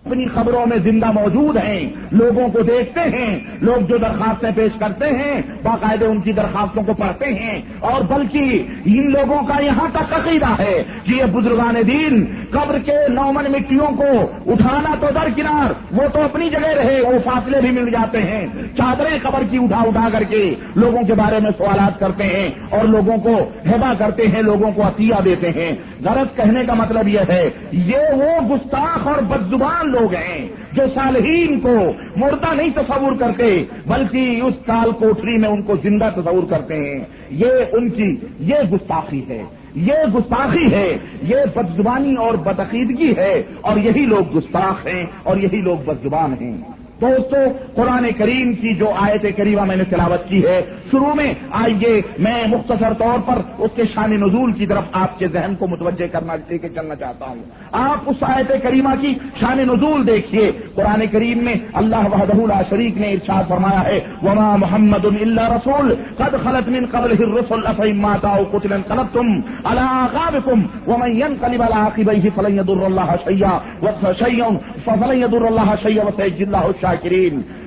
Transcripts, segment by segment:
اپنی خبروں میں زندہ موجود ہیں، لوگوں کو دیکھتے ہیں، لوگ جو درخواستیں پیش کرتے ہیں باقاعدہ ان کی درخواستوں کو پڑھتے ہیں، اور بلکہ ان لوگوں کا یہاں تک عقیدہ ہے کہ یہ بزرگان دین قبر کے نومن مٹیوں کو اٹھانا تو درکنار، وہ تو اپنی جگہ رہے، وہ فاصلے بھی مل جاتے ہیں، چادریں قبر کی اٹھا کر کے لوگوں کے بارے میں سوالات کرتے ہیں اور لوگوں کو ہبہ کرتے ہیں، لوگوں کو عطیہ دیتے ہیں۔ غرض کہنے کا مطلب یہ ہے یہ وہ گستاخ اور بدزبان لوگ ہیں جو صالحین کو مردہ نہیں تصور کرتے بلکہ اس کال کوٹری میں ان کو زندہ تصور کرتے ہیں۔ یہ ان کی یہ گستاخی ہے، یہ گستاخی ہے، یہ بدزبانی اور بدعقیدگی ہے، اور یہی لوگ گستاخ ہیں اور یہی لوگ بدزبان ہیں۔ دوستو، قرآن کریم کی جو آیت کریمہ میں نے تلاوت کی ہے شروع میں، آئیے میں مختصر طور پر اس کے شان نزول کی طرف آپ کے ذہن کو متوجہ کرنا لے کے چلنا چاہتا ہوں۔ آپ اس آیت کریمہ کی شان نزول دیکھیے۔ قرآن کریم میں اللہ وحدہ لا شریک نے ارشاد فرمایا ہے وما محمد الا رسول قد خلت من قبله الرسل افإن مات أو قتل انقلبتم على أعقابكم ومن ينقلب على عقبيه فلن يضر الله شيئا وسيجزي الله الشاكرين۔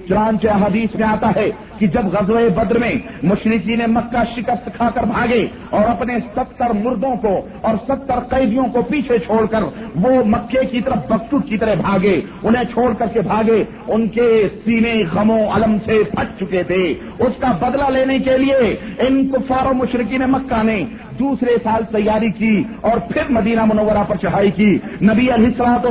چنانچہ حدیث میں آتا ہے کہ جب غزوہ بدر میں مشرکین مکہ شکست کھا کر بھاگے اور اپنے 70 مردوں کو اور 70 قیدیوں کو پیچھے چھوڑ کر وہ مکے کی طرف بکچوٹ کی طرح بھاگے، انہیں چھوڑ کر کے بھاگے، ان کے سینے غم و الم سے پھٹ چکے تھے۔ اس کا بدلہ لینے کے لیے ان کفار و مشرکین مکہ نے دوسرے سال تیاری کی اور پھر مدینہ منورہ پر چڑھائی کی۔ نبی علیہ الصلوۃ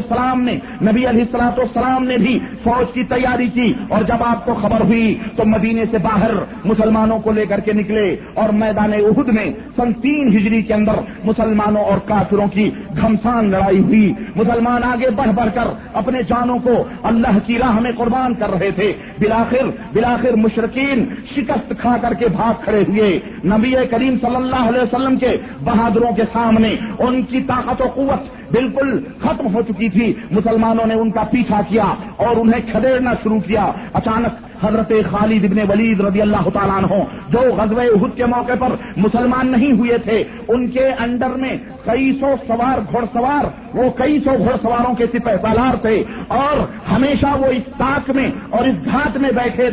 والسلام نے بھی فوج کی تیاری کی، اور جب آپ کو خبر ہوئی تو مدینے سے باہر مسلمانوں کو لے کر کے نکلے، اور میدان احد میں سن 3 ہجری کے اندر مسلمانوں اور کافروں کی گھمسان لڑائی ہوئی۔ مسلمان آگے بڑھ بڑھ کر اپنے جانوں کو اللہ کی راہ میں قربان کر رہے تھے۔ بلاخر مشرکین شکست کھا کر کے بھاگ کھڑے ہوئے۔ نبی کریم صلی اللہ علیہ وسلم کے بہادروں کے سامنے ان کی طاقت و قوت بالکل ختم ہو چکی تھی۔ مسلمانوں نے ان کا پیچھا کیا اور انہیں کھدیڑنا شروع کیا۔ اچانک حضرت خالد ابن ولید رضی اللہ تعالیٰ عنہ جو غزوہ احد کے موقع پر مسلمان نہیں ہوئے تھے، ان کے انڈر میں کئی سو گھڑ سواروں کے سپہ سالار تھے، اور ہمیشہ وہ اس طاق میں اور اس گھات میں بیٹھے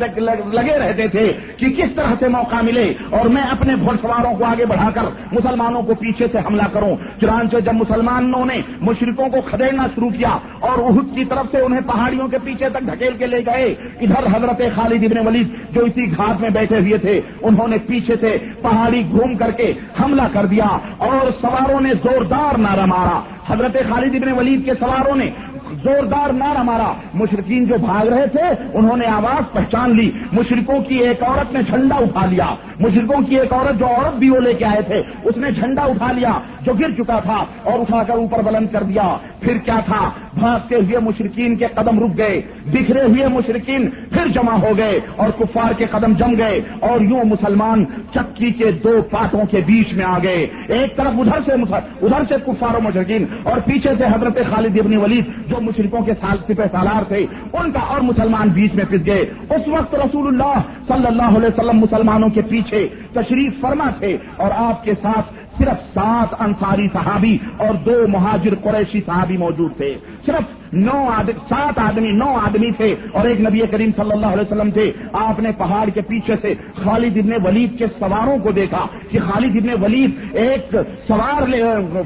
لگے رہتے تھے کہ کس طرح سے موقع ملے اور میں اپنے گھڑ سواروں کو آگے بڑھا کر مسلمانوں کو پیچھے سے حملہ کروں۔ چنانچہ جب مسلمانوں نے مشرکوں کو کھدیڑنا شروع کیا اور احد کی طرف سے انہیں پہاڑیوں کے پیچھے تک ڈھکیل کے لے گئے، ادھر حضرت خالد ابن ولید جو اسی گھاٹ میں بیٹھے ہوئے تھے انہوں نے پیچھے سے پہاڑی گھوم کر کے حملہ کر دیا اور سواروں نے زوردار نعرہ مارا۔ حضرت خالد ابن ولید کے سواروں نے زوردار نعرہ مارا۔ مشرکین جو بھاگ رہے تھے انہوں نے آواز پہچان لی۔ مشرکوں کی ایک عورت نے جھنڈا اٹھا لیا، مشرکوں کی ایک عورت جو عورت بھی وہ لے کے آئے تھے اس نے جھنڈا اٹھا لیا جو گر چکا تھا اور اٹھا کر اوپر بلند کر دیا۔ پھر کیا تھا، بھاگتے ہوئے مشرکین کے قدم رک گئے، بکھرے ہوئے مشرکین پھر جمع ہو گئے اور کفار کے قدم جم گئے، اور یوں مسلمان چکی کے 2 پاٹوں کے بیچ میں آ گئے۔ ایک طرف ادھر سے کفار و مشرکین اور پیچھے سے حضرت خالد ابن ولید جو مشرکوں کے سپہ سالار تھے ان کا، اور مسلمان بیچ میں پھنس گئے۔ اس وقت رسول اللہ صلی اللہ علیہ وسلم مسلمانوں کے پیچھے تشریف فرما تھے اور آپ کے ساتھ صرف 7 انصاری صحابی اور 2 مہاجر قریشی صحابی موجود تھے۔ صرف 9 آدمی تھے اور ایک نبی کریم صلی اللہ علیہ وسلم تھے۔ آپ نے پہاڑ کے پیچھے سے خالد ابن ولید کے سواروں کو دیکھا کہ خالد ابن ولید ایک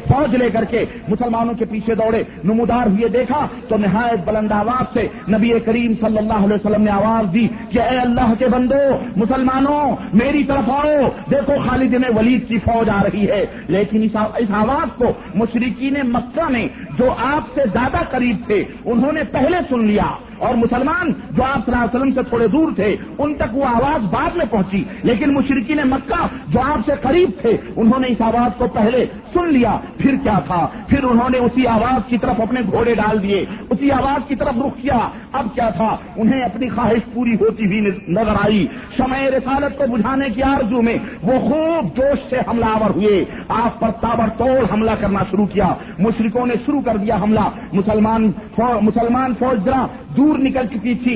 فوج لے کر کے مسلمانوں کے پیچھے دوڑے، نمودار ہوئے دیکھا تو نہایت بلند آواز سے نبی کریم صلی اللہ علیہ وسلم نے آواز دی کہ اے اللہ کے بندو، مسلمانوں میری طرف آؤ، دیکھو خالد ابن ولید کی فوج آ رہی ہے۔ لیکن اس آواز کو مشرکین مکہ نے جو آپ سے زیادہ قریب تھے انہوں نے پہلے سن لیا، اور مسلمان جو آپ صلی اللہ علیہ وسلم سے تھوڑے دور تھے ان تک وہ آواز بعد میں پہنچی، لیکن مشرکین مکہ جو آپ سے قریب تھے انہوں نے اس آواز کو پہلے سن لیا۔ پھر کیا تھا، پھر انہوں نے اسی آواز کی طرف اپنے گھوڑے ڈال دیے، اسی آواز کی طرف رخ کیا۔ اب کیا تھا، انہیں اپنی خواہش پوری ہوتی ہوئی نظر آئی۔ شمع رسالت کو بجھانے کی آرزو میں وہ خوب جوش سے حملہ آور ہوئے، آپ پر تابڑتوڑ حملہ کرنا شروع کیا۔ مشرکوں نے شروع کر دیا حملہ۔ مسلمان فوج ذرا دور نکل چکی تھی،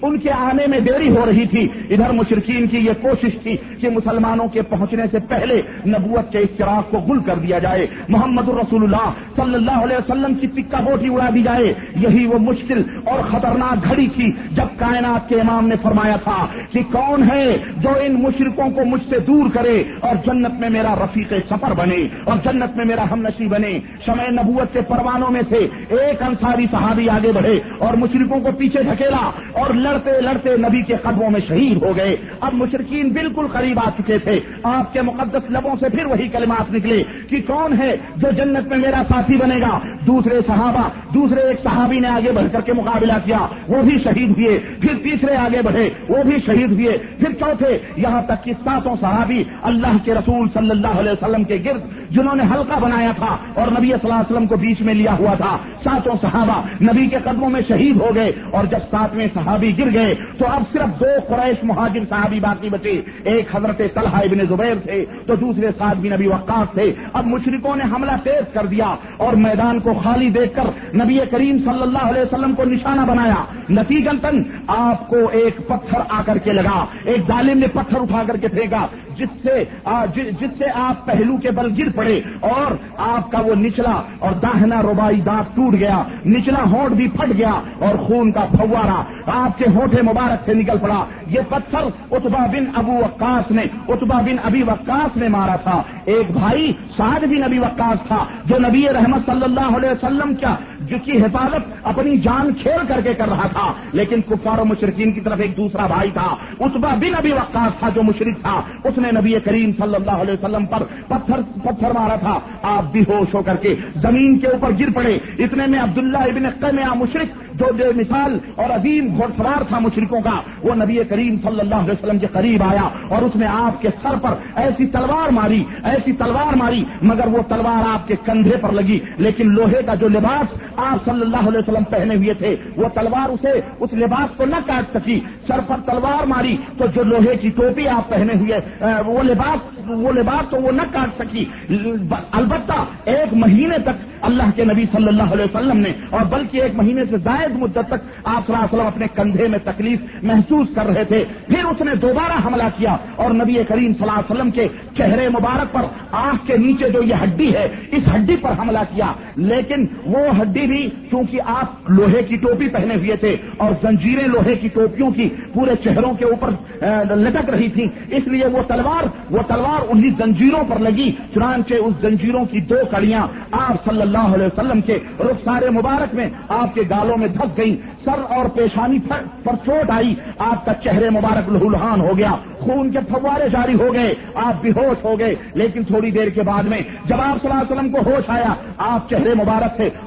ان کے آنے میں دیری ہو رہی تھی، ادھر مشرکین کی یہ کوشش تھی کہ مسلمانوں کے پہنچنے سے پہلے نبوت کے اس چراغ کو گل کر دیا جائے، محمد الرسول اللہ صلی اللہ علیہ وسلم کی ٹکا بوٹی اڑا دی جائے۔ یہی وہ مشکل اور خطرناک گھڑی تھی جب کائنات کے امام نے فرمایا تھا کہ کون ہے جو ان مشرکوں کو مجھ سے دور کرے اور جنت میں میرا رفیق سفر بنے اور جنت میں میرا ہم نشیں بنے۔ شمع نبوت کے پروانوں میں سے ایک انصاری صحابی آگے بڑھے اور مشرکوں کو پیچھے دھکیلا اور لڑتے لڑتے نبی کے قدموں میں شہید ہو گئے۔ اب مشرکین بالکل قریب آ چکے تھے، آپ کے مقدس لبوں سے پھر وہی کلمات نکلے کہ کون ہے جو جنت میں میرا ساتھی بنے گا۔ دوسرے ایک صحابی نے آگے بڑھ کر کے مقابلہ کیا، وہ بھی شہید ہوئے، پھر تیسرے آگے بڑھے، وہ بھی شہید ہوئے، پھر چوتھے، یہاں تک کہ 7 صحابی اللہ کے رسول صلی اللہ علیہ وسلم کے گرد جنہوں نے حلقہ بنایا تھا اور نبی صلی اللہ علیہ وسلم کو بیچ میں لیا ہوا تھا، 7 صحابہ نبی کے قدموں میں شہید ہو گئے۔ اور جب 7ویں صحابی گر گئے تو اب صرف 2 قریش مہاجر صحابی باقی بچے، ایک حضرت طلحہ ابن زبیر تھے تو دوسرے سعد بن ابی وقاص تھے۔ اب مشرکوں نے حملہ تیز کر دیا اور میدان کو خالی دیکھ کر نبی کریم صلی اللہ علیہ وسلم کو نشانہ بنایا۔ نتیجتاً آپ کو ایک پتھر آ کر کے لگا، ایک ظالم نے پتھر اٹھا کر کے پھینکا جس سے آپ پہلو کے بل گر پڑے اور آپ کا وہ نچلا اور داہنا رباعی دانت ٹوٹ گیا، نچلا ہونٹ بھی پھٹ گیا اور خون کا فوارہ آپ کے ہونٹ مبارک سے نکل پڑا۔ یہ پتھر عتبہ بن ابی وقاص نے مارا تھا۔ ایک بھائی سعد بن ابی وقاص تھا جو نبی رحمت صلی اللہ علیہ وسلم جس کی حفاظت اپنی جان کھیل کر کے کر رہا تھا، لیکن کفار و مشرکین کی طرف ایک دوسرا بھائی تھا، عتبہ بن ابی وقاص تھا جو مشرک تھا، اس نے نبی کریم صلی اللہ علیہ وسلم پر پتھر مارا تھا۔ آپ بے ہوش ہو کر کے زمین کے اوپر گر پڑے۔ اتنے میں عبداللہ ابن قمیہ مشرک جو بے مثال اور عظیم گھوڑ سوار تھا مشرکوں کا، وہ نبی کریم صلی اللہ علیہ وسلم کے قریب آیا اور اس نے آپ کے سر پر ایسی تلوار ماری مگر وہ تلوار آپ کے کندھے پر لگی، لیکن لوہے کا جو لباس آپ صلی اللہ علیہ وسلم پہنے ہوئے تھے وہ تلوار اس لباس کو نہ کاٹ سکی۔ سر پر تلوار ماری تو جو لوہے کی ٹوپی آپ پہنے ہوئے وہ لباس تو وہ نہ کاٹ سکی، البتہ 1 مہینے تک اللہ کے نبی صلی اللہ علیہ وسلم نے، اور بلکہ 1 مہینے سے زائد مدت تک آپ صلی اللہ علیہ وسلم اپنے کندھے میں تکلیف محسوس کر رہے تھے۔ پھر اس نے دوبارہ حملہ کیا اور نبی کریم صلی اللہ علیہ وسلم کے چہرے مبارک پر آنکھ کے نیچے جو یہ ہڈی ہے اس ہڈی پر حملہ کیا، لیکن وہ ہڈی بھی چونکہ آپ لوہے کی ٹوپی پہنے ہوئے تھے اور زنجیریں لوہے کی ٹوپیوں کی پورے چہروں کے اوپر لٹک رہی تھی، اس لیے وہ تلوار انہی زنجیروں پر لگی، چنانچہ اس زنجیروں کی 2 کڑیاں آپ صلی اللہ علیہ وسلم کے رخسار مبارک میں آپ کے گالوں میں دھس گئیں، سر اور پیشانی پر چوٹ آئی، آپ کا چہرے مبارک لہولہان ہو گیا، خون کے فوارے جاری ہو گئے، آپ بے ہوش ہو گئے۔ لیکن تھوڑی دیر کے بعد میں جب آپ صلی اللہ علیہ وسلم کو ہوش آیا، آپ چہرے مبارک سے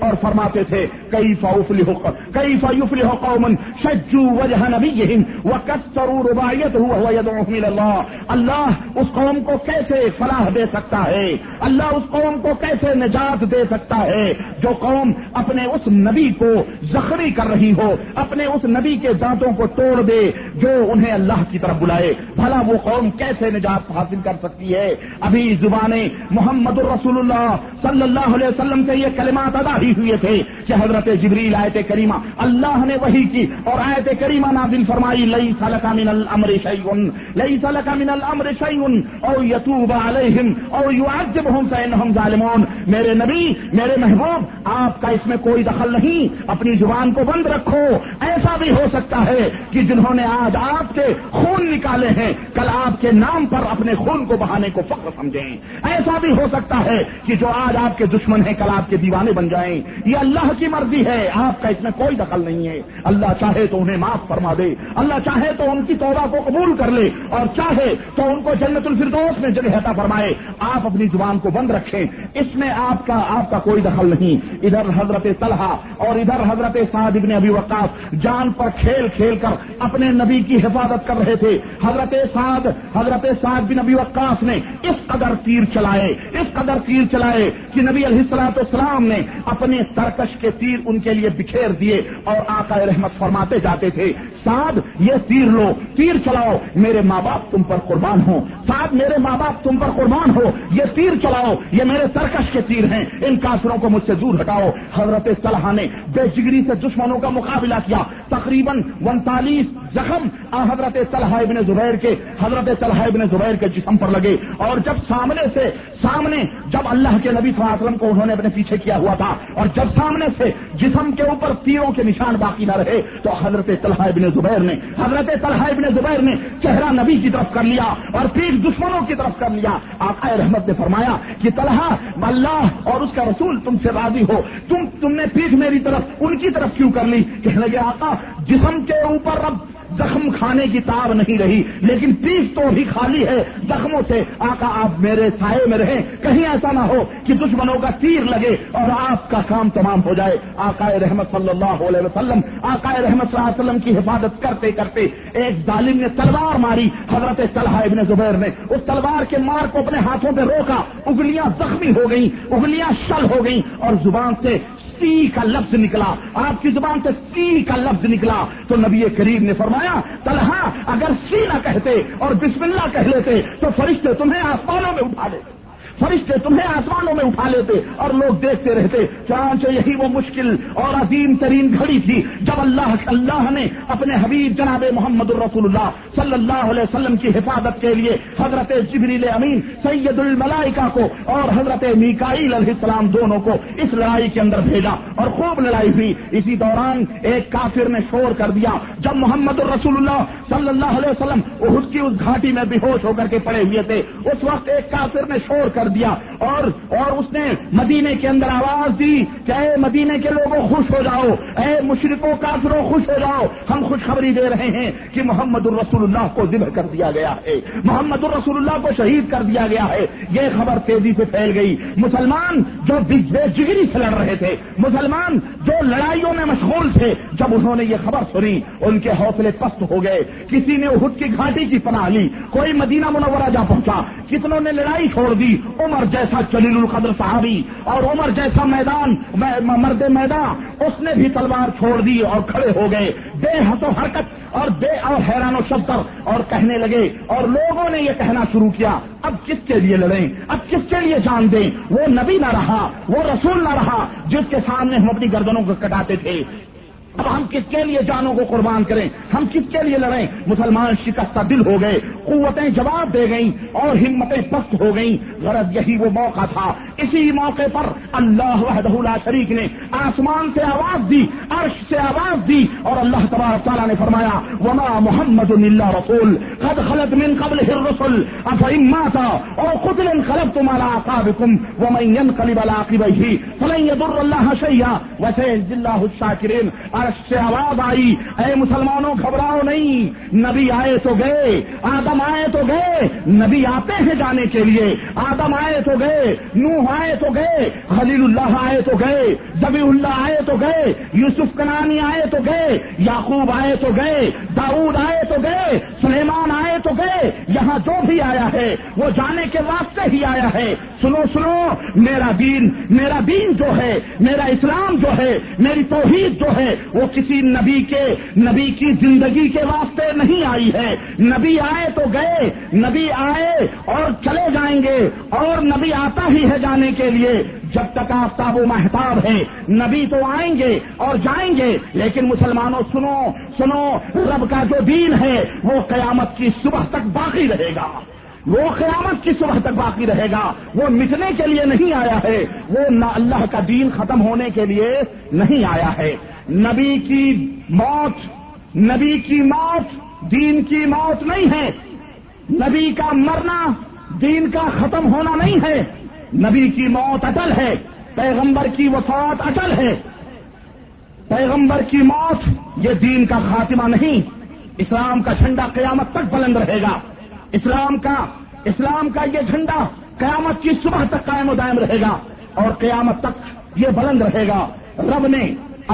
اور فرماتے تھے کیف یفلح قوم شجوا وجہ نبیہم وکسروا رباعیتہ وہو یدعوہم الی اللہ۔ اللہ اس قوم کو کیسے فلاح دے سکتا ہے، اللہ اس قوم کو کیسے نجات دے سکتا ہے جو قوم اپنے اس نبی کو زخمی کر رہی ہو، اپنے اس نبی کے دانتوں کو توڑ دے جو انہیں اللہ کی طرف بلائے، بھلا وہ قوم کیسے نجات حاصل کر سکتی ہے؟ ابھی زبانیں محمد الرسول اللہ صلی اللہ علیہ وسلم سے یہ کلمات ادا ہی ہوئے تھے کہ حضرت جبریل آیت کریمہ اللہ نے وحی کی اور آیت کریمہ نازل فرمائی لیس لک من الامر شیء او یتوب علیہم او یعذبہم فانہم ظالمون۔ میرے نبی، میرے محبوب، آپ کا اس میں کوئی دخل نہیں، اپنی زبان کو بند رکھو۔ ایسا بھی ہو سکتا ہے کہ جنہوں نے آج آپ کے خون نکالے ہیں کل آپ کے نام پر اپنے خون کو بہانے کو فخر سمجھیں، ایسا بھی ہو سکتا ہے کہ جو آج آپ کے دشمن ہیں کل آپ کے دیوانے بن جائیں۔ یہ اللہ کی مرضی ہے، آپ کا اس میں کوئی دخل نہیں ہے۔ اللہ چاہے تو انہیں معاف فرما دے، اللہ چاہے تو ان کی توبہ کو قبول کر لے اور چاہے تو ان کو جنت الفردوس میں جگہ عطا فرمائے۔ آپ اپنی زبان کو بند رکھیں، اس میں آپ کا کوئی دخل نہیں۔ ادھر حضرت طلحہ اور ادھر حضرت سعد بن ابی وقاص جان پر کھیل کھیل کر اپنے نبی کی حفاظت کر رہے تھے۔ حضرت سعد بن ابی وقاص نے اس قدر تیر چلائے کہ نبی علیہ الصلوۃ والسلام نے اپنے ترکش کے تیر ان کے لیے بکھیر دیے اور آقا رحمت فرماتے جاتے تھے سعد یہ تیر لو، تیر چلاؤ، میرے ماں باپ تم پر قربان ہوں، ساتھ میرے ماں باپ تم پر قربان ہو، یہ تیر چلاؤ، یہ میرے ترکش کے تیر ہیں، ان کافروں کو مجھ سے دور ہٹاؤ۔ حضرت طلحہ نے بے جگری سے دشمنوں کا مقابلہ کیا، تقریباً 39 زخم حضرت طلحہ ابن زبیر کے جسم پر لگے، اور جب سامنے جب اللہ کے نبی صلی اللہ علیہ وسلم کو انہوں نے اپنے پیچھے کیا ہوا تھا، اور جب سامنے سے جسم کے اوپر تیروں کے نشان باقی نہ رہے، تو حضرت طلحہ ابن زبیر نے چہرہ نبی کی طرف کر لیا اور پیٹھ دشمنوں کی طرف کر لیا۔ آقا رحمت نے فرمایا کہ طلحہ، اللہ اور اس کا رسول تم سے راضی ہو، تم نے پیٹھ میری طرف ان کی طرف کیوں کر لی؟ کہنے لگے آقا جسم کے اوپر اب زخم کھانے کی تاب نہیں رہی، لیکن پیٹھ تو بھی خالی ہے زخموں سے، آقا آپ میرے سائے میں رہیں، کہیں ایسا نہ ہو کہ دشمنوں کا تیر لگے اور آپ کا کام تمام ہو جائے۔ آقا رحمت صلی اللہ علیہ وسلم کی حفاظت کرتے کرتے ایک ظالم نے تلوار ماری حضرت طلحہ ابن زبیر نے، اس تلوار کے مار کو اپنے ہاتھوں پہ روکا، انگلیاں زخمی ہو گئیں، انگلیاں شل ہو گئیں، اور زبان سے سی کا لفظ نکلا، آپ کی زبان سے سی کا لفظ نکلا، تو نبی کریم نے فرمایا طلحہ اگر سی نہ کہتے اور بسم اللہ کہہ لیتے تو فرشتے تمہیں آسمانوں میں اٹھا لیتے اور لوگ دیکھتے رہتے۔ چنانچہ یہی وہ مشکل اور عظیم ترین گھڑی تھی جب اللہ نے اپنے حبیب جناب محمد الرسول اللہ صلی اللہ علیہ وسلم کی حفاظت کے لیے حضرت جبریل امین سید الملائکہ کو اور حضرت میکائیل علیہ السلام دونوں کو اس لڑائی کے اندر بھیجا، اور خوب لڑائی ہوئی۔ اسی دوران ایک کافر نے شور کر دیا، جب محمد الرسول اللہ صلی اللہ علیہ وسلم احد کی اس گھاٹی میں بے ہوش ہو کر کے پڑے ہوئے تھے، اس وقت ایک کافر نے شور کر دیا اور اس نے مدینے کے اندر آواز دی کہ اے مدینے کے لوگوں خوش ہو جاؤ، اے مشرکوں کافروں خوش ہو جاؤ، ہم خوشخبری دے رہے ہیں کہ محمد الرسول اللہ کو ذبح کر دیا گیا ہے، محمد الرسول اللہ کو شہید کر دیا گیا ہے۔ یہ خبر تیزی سے پھیل گئی۔ مسلمان جو بے جگری سے لڑ رہے تھے، مسلمان جو لڑائیوں میں مشغول تھے، جب انہوں نے یہ خبر سنی ان کے حوصلے پست ہو گئے۔ کسی نے احد کی گھاٹی کی پناہ لی، کوئی مدینہ منورہ جا پہنچا، کتنوں نے لڑائی چھوڑ دی۔ عمر جیسا جلیل القدر صحابی اور عمر جیسا مرد میدان، اس نے بھی تلوار چھوڑ دی اور کھڑے ہو گئے بے حس و حرکت اور حیران و شبر، اور کہنے لگے، اور لوگوں نے یہ کہنا شروع کیا اب کس کے لیے لڑیں، اب کس کے لیے جان دیں؟ وہ نبی نہ رہا، وہ رسول نہ رہا جس کے سامنے ہم اپنی گردنوں کو کٹاتے تھے، اب ہم کس کے لیے جانوں کو قربان کریں، ہم کس کے لیے لڑیں؟ مسلمان شکستہ دل ہو گئے، قوتیں جواب دے گئیں اور ہمتیں پست ہو گئیں۔ غرض یہی وہ موقع تھا، اسی موقع پر اللہ وحدہ لا شریک نے آسمان سے آواز دی، عرش سے آواز دی، اور اللہ تبارک تعالیٰ نے فرمایا وما محمد الا رسول قد خلت من قبله الرسل افإن مات او قتل انقلبتم على اعقابكم ومن ينقلب على عقبيه فلن يضر الله شيئا وسيجزي الله الشاكرين۔ عرش سے آواز آئی، اے مسلمانوں گھبراؤ نہیں، نبی آئے تو گئے، آدم آئے تو گئے، نبی آتے ہیں جانے کے لیے، آدم آئے تو گئے، نوح آئے تو گئے، خلیل اللہ آئے تو گئے، ذبیح اللہ آئے تو گئے، یوسف کنانی آئے تو گئے، یعقوب آئے تو گئے، داؤد آئے تو گئے، سلیمان آئے تو گئے، یہاں جو بھی آیا ہے وہ جانے کے واسطے ہی آیا ہے۔ سنو میرا دین جو ہے، میرا اسلام جو ہے، میری توحید جو ہے، وہ کسی نبی کی زندگی کے واسطے نہیں آئی ہے۔ نبی آئے تو گئے، نبی آئے اور چلے جائیں گے، اور نبی آتا ہی ہے جانے کے لیے۔ جب تک آفتاب و مہتاب ہے نبی تو آئیں گے اور جائیں گے، لیکن مسلمانوں سنو رب کا جو دین ہے وہ قیامت کی صبح تک باقی رہے گا، وہ قیامت کی صبح تک باقی رہے گا، وہ مٹنے کے لیے نہیں آیا ہے، وہ نہ اللہ کا دین ختم ہونے کے لیے نہیں آیا ہے۔ نبی کی موت دین کی موت نہیں ہے، نبی کا مرنا دین کا ختم ہونا نہیں ہے، نبی کی موت اٹل ہے، پیغمبر کی وفات اٹل ہے، پیغمبر کی موت یہ دین کا خاتمہ نہیں، اسلام کا جھنڈا قیامت تک بلند رہے گا، اسلام کا یہ جھنڈا قیامت کی صبح تک قائم و دائم رہے گا، اور قیامت تک یہ بلند رہے گا۔ رب نے،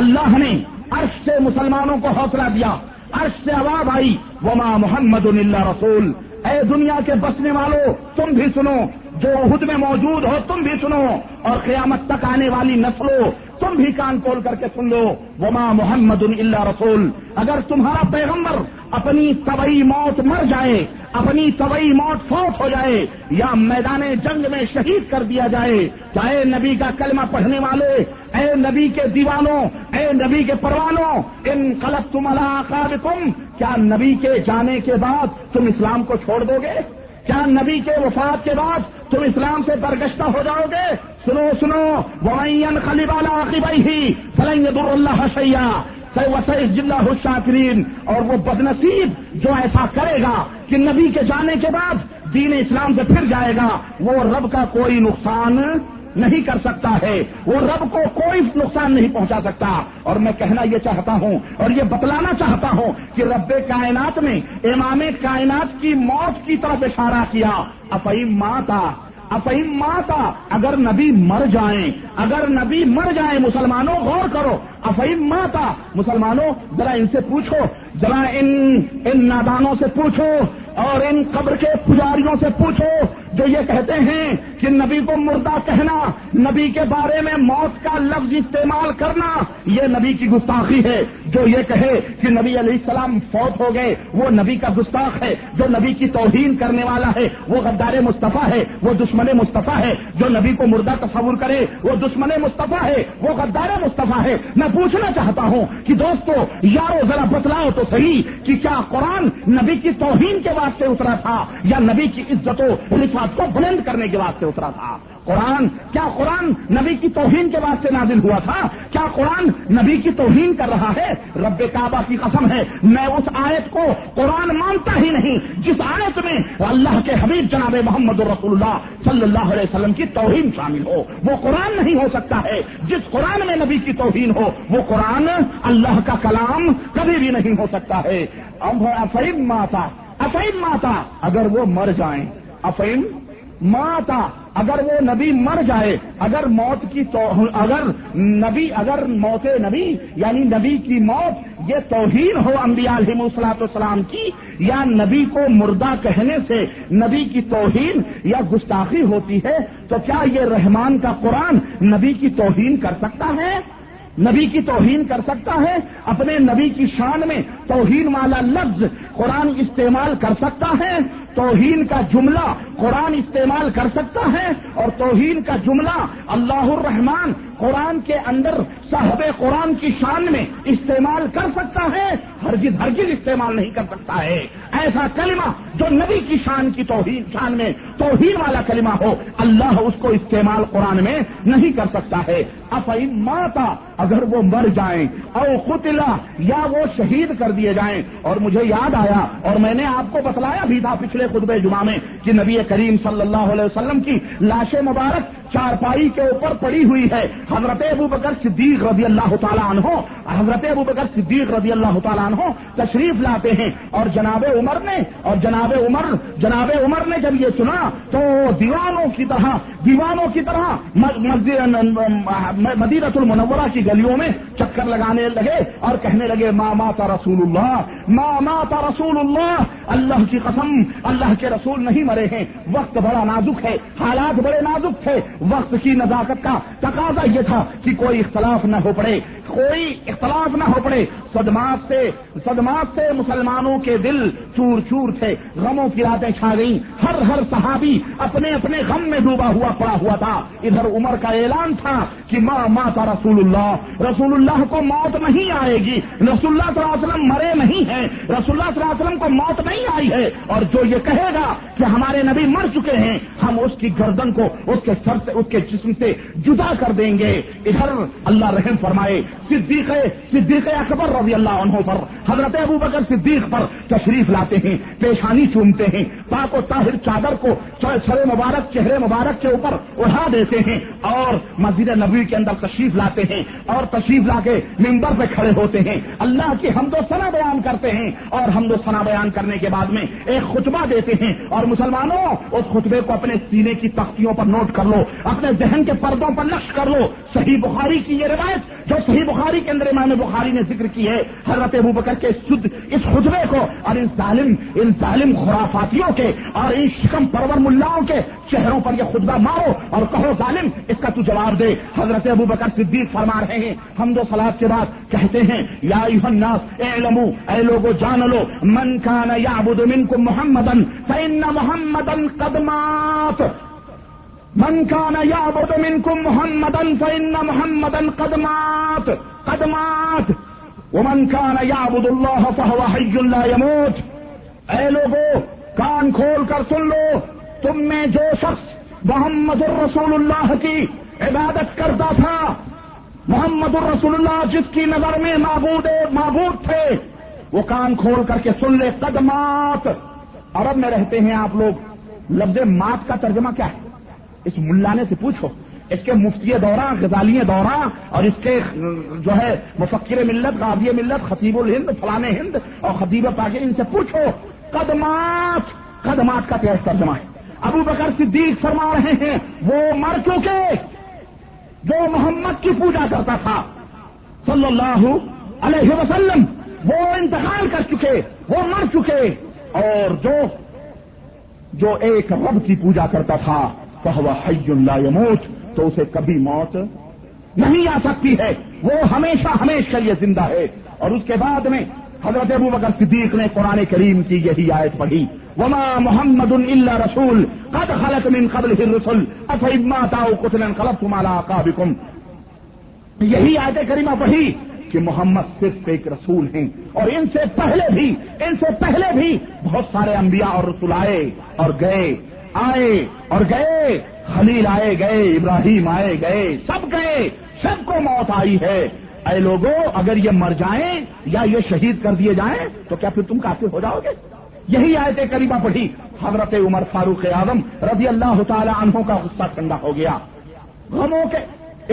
اللہ نے عرش سے مسلمانوں کو حوصلہ دیا، عرش سے آواز آئی وما محمد الا رسول۔ اے دنیا کے بسنے والوں تم بھی سنو، جو احد میں موجود ہو تم بھی سنو، اور قیامت تک آنے والی نسلوں تم بھی کان کھول کر کے سن لو، وما محمد الا رسول، اگر تمہارا پیغمبر اپنی طبعی موت مر جائے، اپنی طبعی موت فوت ہو جائے یا میدان جنگ میں شہید کر دیا جائے، چاہے نبی کا کلمہ پڑھنے والے، اے نبی کے دیوانوں، اے نبی کے پروانوں، انقلبتم علی اعقابکم، کیا نبی کے جانے کے بعد تم اسلام کو چھوڑ دو گے؟ کیا نبی کے وفات کے بعد تم اسلام سے برگشتہ ہو جاؤ گے؟ سنو سنو، وَمَن يَنقَلِبْ عَلَىٰ عَقِبَيْهِ فَلَن يَضُرَّ اللَّهَ شَيْئًا وَسَيَجْزِي اللَّهُ الشَّاكِرِينَ، اور وہ بدنصیب جو ایسا کرے گا کہ نبی کے جانے کے بعد دین اسلام سے پھر جائے گا، وہ رب کا کوئی نقصان نہیں کر سکتا ہے، وہ رب کو کوئی نقصان نہیں پہنچا سکتا۔ اور میں کہنا یہ چاہتا ہوں اور یہ بتلانا چاہتا ہوں کہ رب کائنات نے امام کائنات کی موت کی طرف اشارہ کیا، افہم ماتا، اگر نبی مر جائیں، اگر نبی مر جائیں، مسلمانوں غور کرو، افہم ماتا، مسلمانوں ذرا ان سے پوچھو، ذرا ان نادانوں سے پوچھو اور ان قبر کے پجاریوں سے پوچھو جو یہ کہتے ہیں کہ نبی کو مردہ کہنا، نبی کے بارے میں موت کا لفظ استعمال کرنا یہ نبی کی گستاخی ہے۔ جو یہ کہے کہ نبی علیہ السلام فوت ہو گئے وہ نبی کا گستاخ ہے۔ جو نبی کی توہین کرنے والا ہے وہ غدار مصطفیٰ ہے، وہ دشمن مصطفیٰ ہے۔ جو نبی کو مردہ تصور کرے وہ دشمن مصطفیٰ ہے، وہ غدار مصطفیٰ ہے۔ میں پوچھنا چاہتا ہوں کہ دوستو یارو ذرا بتلاؤ تو صحیح کہ کیا قرآن نبی کی توہین کے واسطے اترا تھا یا نبی کی عزت و رفعت کو بلند کرنے کے واسطے اترا تھا؟ کیا قرآن نبی کی توہین کے واسطے نازل ہوا تھا؟ کیا قرآن نبی کی توہین کر رہا ہے؟ رب کعبہ کی قسم ہے میں اس آیت کو قرآن مانتا ہی نہیں جس آیت میں اللہ کے حبیب جناب محمد رسول اللہ صلی اللہ علیہ وسلم کی توہین شامل ہو۔ وہ قرآن نہیں ہو سکتا ہے۔ جس قرآن میں نبی کی توہین ہو وہ قرآن اللہ کا کلام کبھی بھی نہیں ہو سکتا ہے۔ افہم ماتا، اگر وہ مر جائیں، افہم ماتا، اگر وہ نبی مر جائے، اگر موت نبی یعنی نبی کی موت یہ توہین ہو انبیاء علیہ الصلوۃ والسلام کی، یا نبی کو مردہ کہنے سے نبی کی توہین یا گستاخی ہوتی ہے، تو کیا یہ رحمان کا قرآن نبی کی توہین کر سکتا ہے؟ نبی کی توہین کر سکتا ہے؟ اپنے نبی کی شان میں توہین والا لفظ قرآن استعمال کر سکتا ہے؟ توہین کا جملہ قرآن استعمال کر سکتا ہے؟ اور توہین کا جملہ اللہ الرحمن قرآن کے اندر صاحب قرآن کی شان میں استعمال کر سکتا ہے؟ ہرگز استعمال نہیں کر سکتا ہے۔ ایسا کلمہ جو نبی کی شان میں توہین والا کلمہ ہو، اللہ اس کو استعمال قرآن میں نہیں کر سکتا ہے۔ افہم ماتا، اگر وہ مر جائیں، او قتلا، یا وہ شہید کر دیے جائیں۔ اور مجھے یاد آیا اور میں نے آپ کو بتلایا بھی تھا پچھلے خطبہ جمعہ میں کہ نبی کریم صلی اللہ علیہ وسلم کی لاش مبارک چارپائی کے اوپر پڑی ہوئی ہے۔ حضرت ابوبکر صدیق رضی اللہ تعالیٰ عنہ تشریف لاتے ہیں اور جناب عمر نے جب یہ سنا تو دیوانوں کی طرح مدینہ المنورہ کی گلیوں میں چکر لگانے لگے اور کہنے لگے ما مات رسول اللہ، اللہ کی قسم اللہ کے رسول نہیں مرے ہیں۔ وقت بڑا نازک ہے، حالات بڑے نازک تھے، وقت کی نزاکت کا تقاضا یہ تھا کہ کوئی اختلاف نہ ہو پڑے۔ صدمات سے مسلمانوں کے دل چور چور تھے، غموں کی راتیں چھا گئیں، ہر صحابی اپنے اپنے غم میں ڈوبا ہوا پڑا ہوا تھا۔ ادھر عمر کا اعلان تھا کہ ما مات رسول اللہ کو موت نہیں آئے گی، رسول اللہ صلی اللہ علیہ وسلم مرے نہیں ہیں، رسول اللہ صلی اللہ علیہ وسلم کو موت نہیں آئی ہے، اور جو یہ کہے گا کہ ہمارے نبی مر چکے ہیں ہم اس کی گردن کو اس کے سر سے اس کے جسم سے جدا کر دیں گے۔ ادھر اللہ رحم فرمائے صدیق اکبر رضی اللہ عنہ پر، حضرت ابوبکر صدیق پر تشریف لاتے ہیں، پیشانی چومتے ہیں، پاک و طاہر چادر کو چہرے مبارک کے اوپر اڑا دیتے ہیں اور مسجد نبوی کے اندر تشریف لاتے ہیں اور تشریف لا کے منبر پہ کھڑے ہوتے ہیں، اللہ کی حمد و ثنا بیان کرتے ہیں اور حمد و ثنا بیان کرنے کے بعد میں ایک خطبہ دیتے ہیں۔ اور مسلمانوں اس خطبے کو اپنے سینے کی تختیوں پر نوٹ کر لو، اپنے ذہن کے پردوں پر نقش کر لو۔ صحیح بخاری کی یہ روایت جو صحیح بخاری کے اندر امام بخاری نے ذکر کی ہے حضرت ابوبکر کے اس خطبے کو اور ان ظالم خرافاتیوں کے اور ان شکم پرور ملاؤں کے چہروں پر یہ خطبہ مارو اور کہو ظالم اس کا تو جواب دے. حضرت ابوبکر صدیق فرما رہے ہیں حمد و صلوات کے بعد کہتے ہیں یا ایھا الناس اعلموا اے لوگو جان لو من کان یعبد منکم محمدا فإن محمدا قد مات. من کان یعبد منکم محمدا فإن محمدا قد مات ومن کان یعبد اللہ فهو حی لا يموت. اے لوگو کان کھول کر سن لو تم میں جو شخص محمد الرسول اللہ کی عبادت کرتا تھا محمد الرسول اللہ جس کی نظر میں معبود تھے وہ کان کھول کر کے سن لے قد مات. عرب میں رہتے ہیں آپ لوگ لفظ مات کا ترجمہ کیا ہے اس ملانے سے پوچھو. اس کے مفتی دوراں غزالی دوراں اور اس کے جو ہے مفکر ملت غازی ملت خطیب الہند فلانے ہند اور خطیب پاکستان ان سے پوچھو قدمات کا کیا ترجمہ ہے. ابو بکر صدیق فرما رہے ہیں وہ مر چکے جو محمد کی پوجا کرتا تھا صلی اللہ علیہ وسلم وہ انتقال کر چکے وہ مر چکے اور جو ایک رب کی پوجا کرتا تھا فهو حی لا يموت تو اسے کبھی موت نہیں آ سکتی ہے وہ ہمیشہ کے لیے زندہ ہے. اور اس کے بعد میں حضرت ابوبکر صدیق نے قرآن کریم کی یہی آیت پڑھی وما محمد الا رسول قد خلت من قبله الرسل افإن مات أو قتل انقلبتم على أعقابكم. یہی آیت کریمہ پڑھی کہ محمد صرف ایک رسول ہیں اور ان سے پہلے بھی بہت سارے انبیاء اور رسول آئے اور گئے خلیل آئے گئے ابراہیم آئے گئے سب کو موت آئی ہے. اے لوگوں اگر یہ مر جائیں یا یہ شہید کر دیے جائیں تو کیا پھر تم کافر ہو جاؤ گے. یہی آیت کریمہ پڑھی حضرت عمر فاروق اعظم رضی اللہ تعالی عنہ کا غصہ ٹھنڈا ہو گیا. غموں کے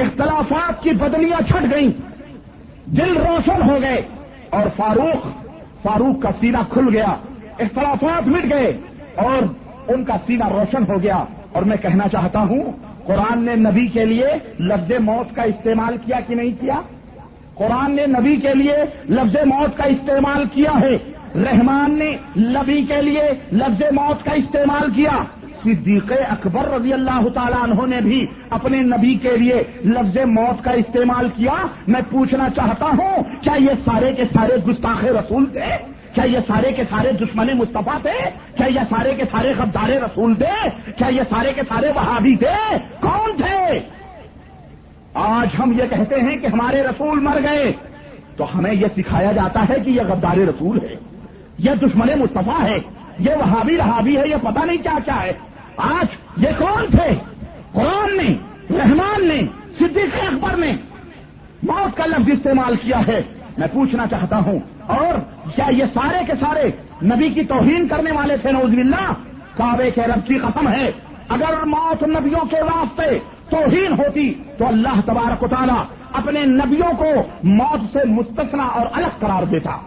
اختلافات کی بدلیاں چھٹ گئیں دل روشن ہو گئے اور فاروق کا سینہ کھل گیا اختلافات مٹ گئے اور ان کا سینہ روشن ہو گیا. اور میں کہنا چاہتا ہوں قرآن نے نبی کے لیے لفظ موت کا استعمال کیا کہ نہیں کیا؟ قرآن نے نبی کے لیے لفظ موت کا استعمال کیا ہے. رحمان نے نبی کے لیے لفظ موت کا استعمال کیا. صدیق اکبر رضی اللہ تعالیٰ عنہ نے بھی اپنے نبی کے لیے لفظ موت کا استعمال کیا. میں پوچھنا چاہتا ہوں کیا یہ سارے کے سارے گستاخ رسول تھے؟ کیا یہ سارے کے سارے دشمن مصطفیٰ تھے؟ کیا یہ سارے کے سارے غدار رسول تھے؟ کیا یہ سارے کے سارے وہابی تھے؟ کون تھے؟ آج ہم یہ کہتے ہیں کہ ہمارے رسول مر گئے تو ہمیں یہ سکھایا جاتا ہے کہ یہ غدار رسول ہے یہ دشمن مصطفیٰ ہے یہ وہابی رہابی ہے یہ پتہ نہیں کیا کیا ہے. آج یہ کون تھے؟ قرآن نے رحمان نے صدیق اکبر نے موت کا لفظ استعمال کیا ہے. میں پوچھنا چاہتا ہوں اور کیا یہ سارے کے سارے نبی کی توہین کرنے والے تھے؟ نعوذ باللہ. کعبے کے رب کی قسم ہے اگر موت نبیوں کے واسطے توہین ہوتی تو اللہ تبارک و تعالی اپنے نبیوں کو موت سے مستثنا اور الگ قرار دیتا.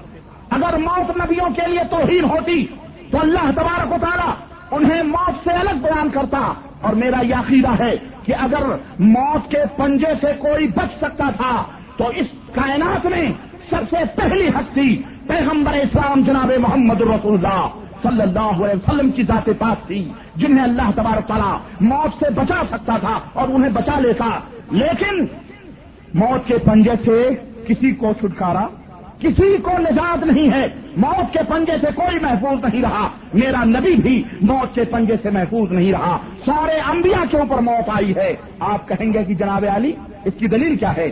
اگر موت نبیوں کے لیے توہین ہوتی تو اللہ تبارک و تعالی انہیں موت سے الگ بیان کرتا. اور میرا یہ عقیدہ ہے کہ اگر موت کے پنجے سے کوئی بچ سکتا تھا تو اس کائنات میں سب سے پہلی ہستی پیغمبر اسلام جناب محمد رسول اللہ صلی اللہ علیہ وسلم کی ذات پاک تھی جنہیں اللہ تبارک تعالیٰ موت سے بچا سکتا تھا اور انہیں بچا لیتا. لیکن موت کے پنجے سے کسی کو چھٹکارا کسی کو نجات نہیں ہے. موت کے پنجے سے کوئی محفوظ نہیں رہا. میرا نبی بھی موت کے پنجے سے محفوظ نہیں رہا. سارے انبیاء کے اوپر موت آئی ہے. آپ کہیں گے کہ جناب علی اس کی دلیل کیا ہے؟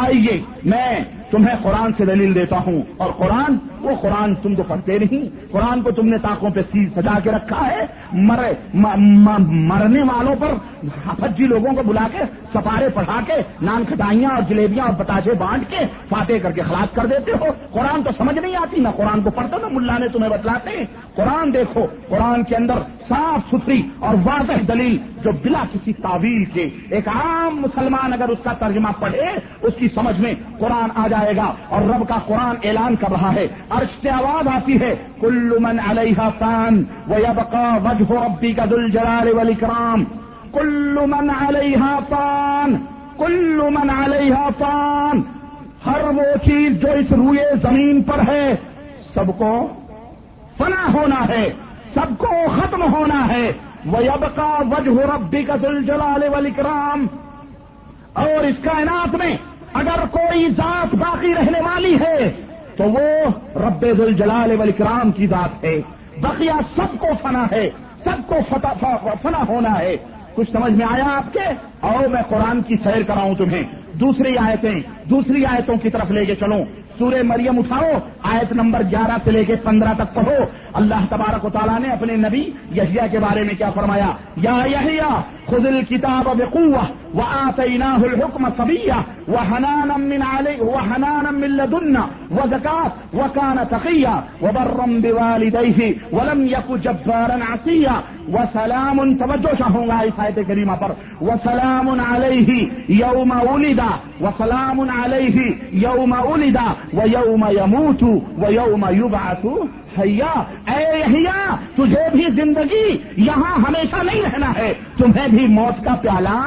آئیے میں تمہیں قرآن سے دلیل دیتا ہوں. اور قرآن تم تو پڑھتے نہیں. قرآن کو تم نے طاقوں پہ سجا کے رکھا ہے. مرنے والوں پر حفجی لوگوں کو بلا کے سپارے پڑھا کے نان کھٹائیاں اور جلیبیاں اور بتاجے بانٹ کے فاتح کر کے خلاص کر دیتے ہو. قرآن تو سمجھ نہیں آتی. نہ قرآن کو پڑھتے نہ ملا نے تمہیں بتلاتے ہیں. قرآن دیکھو قرآن کے اندر صاف ستھری اور واضح دلیل جو بلا کسی تعویل کے ایک عام مسلمان اگر اس کا ترجمہ پڑھے اس کی سمجھ میں قرآن آ جائے گا. اور رب کا قرآن اعلان کر رہا ہے عرش سے آواز آتی ہے کل من علیہا فان ویبقى وجہ ربک ذو الجلال والاکرام. کل من علیہا فان کل من علیہا فان ہر وہ چیز جو اس روئے زمین پر ہے سب کو فنا ہونا ہے، سب کو ختم ہونا ہے۔ وَيَبْقَى وَجْهُ رَبِّكَ ذُو الْجَلَالِ وَالْإِكْرَامِ، اور اس کائنات میں اگر کوئی ذات باقی رہنے والی ہے تو وہ رب ذو الجلال والاکرام کی ذات ہے۔ بقیہ سب کو فنا ہے، سب کو فنا ہونا ہے۔ کچھ سمجھ میں آیا آپ کے؟ اور میں قرآن کی سیر کراؤں تمہیں، دوسری آیتوں کی طرف لے کے چلوں۔ سورہ مریم اٹھاؤ، آیت نمبر 11 سے لے کے 15 تک پڑھو۔ اللہ تبارک و تعالیٰ نے اپنے نبی یحییٰ کے بارے میں کیا فرمایا؟ یا یحییٰ خذ الکتاب بقوة وآتیناہ الحکم صبیہ وحنانا من لدنا وزکاة وکان تقیہ وبرا بوالدیہ ولم یک جبارا عصیہ وسلام، توجہ چاہوں گا اس آیت کریمہ پر، وسلام علیہ یوم ولد، وسلام علیہ یوم ولد ویوم یموت ویوم یبعث حیا۔ اے یحییٰ تجھے بھی زندگی یہاں ہمیشہ نہیں رہنا ہے، تمہیں بھی موت کا پیالہ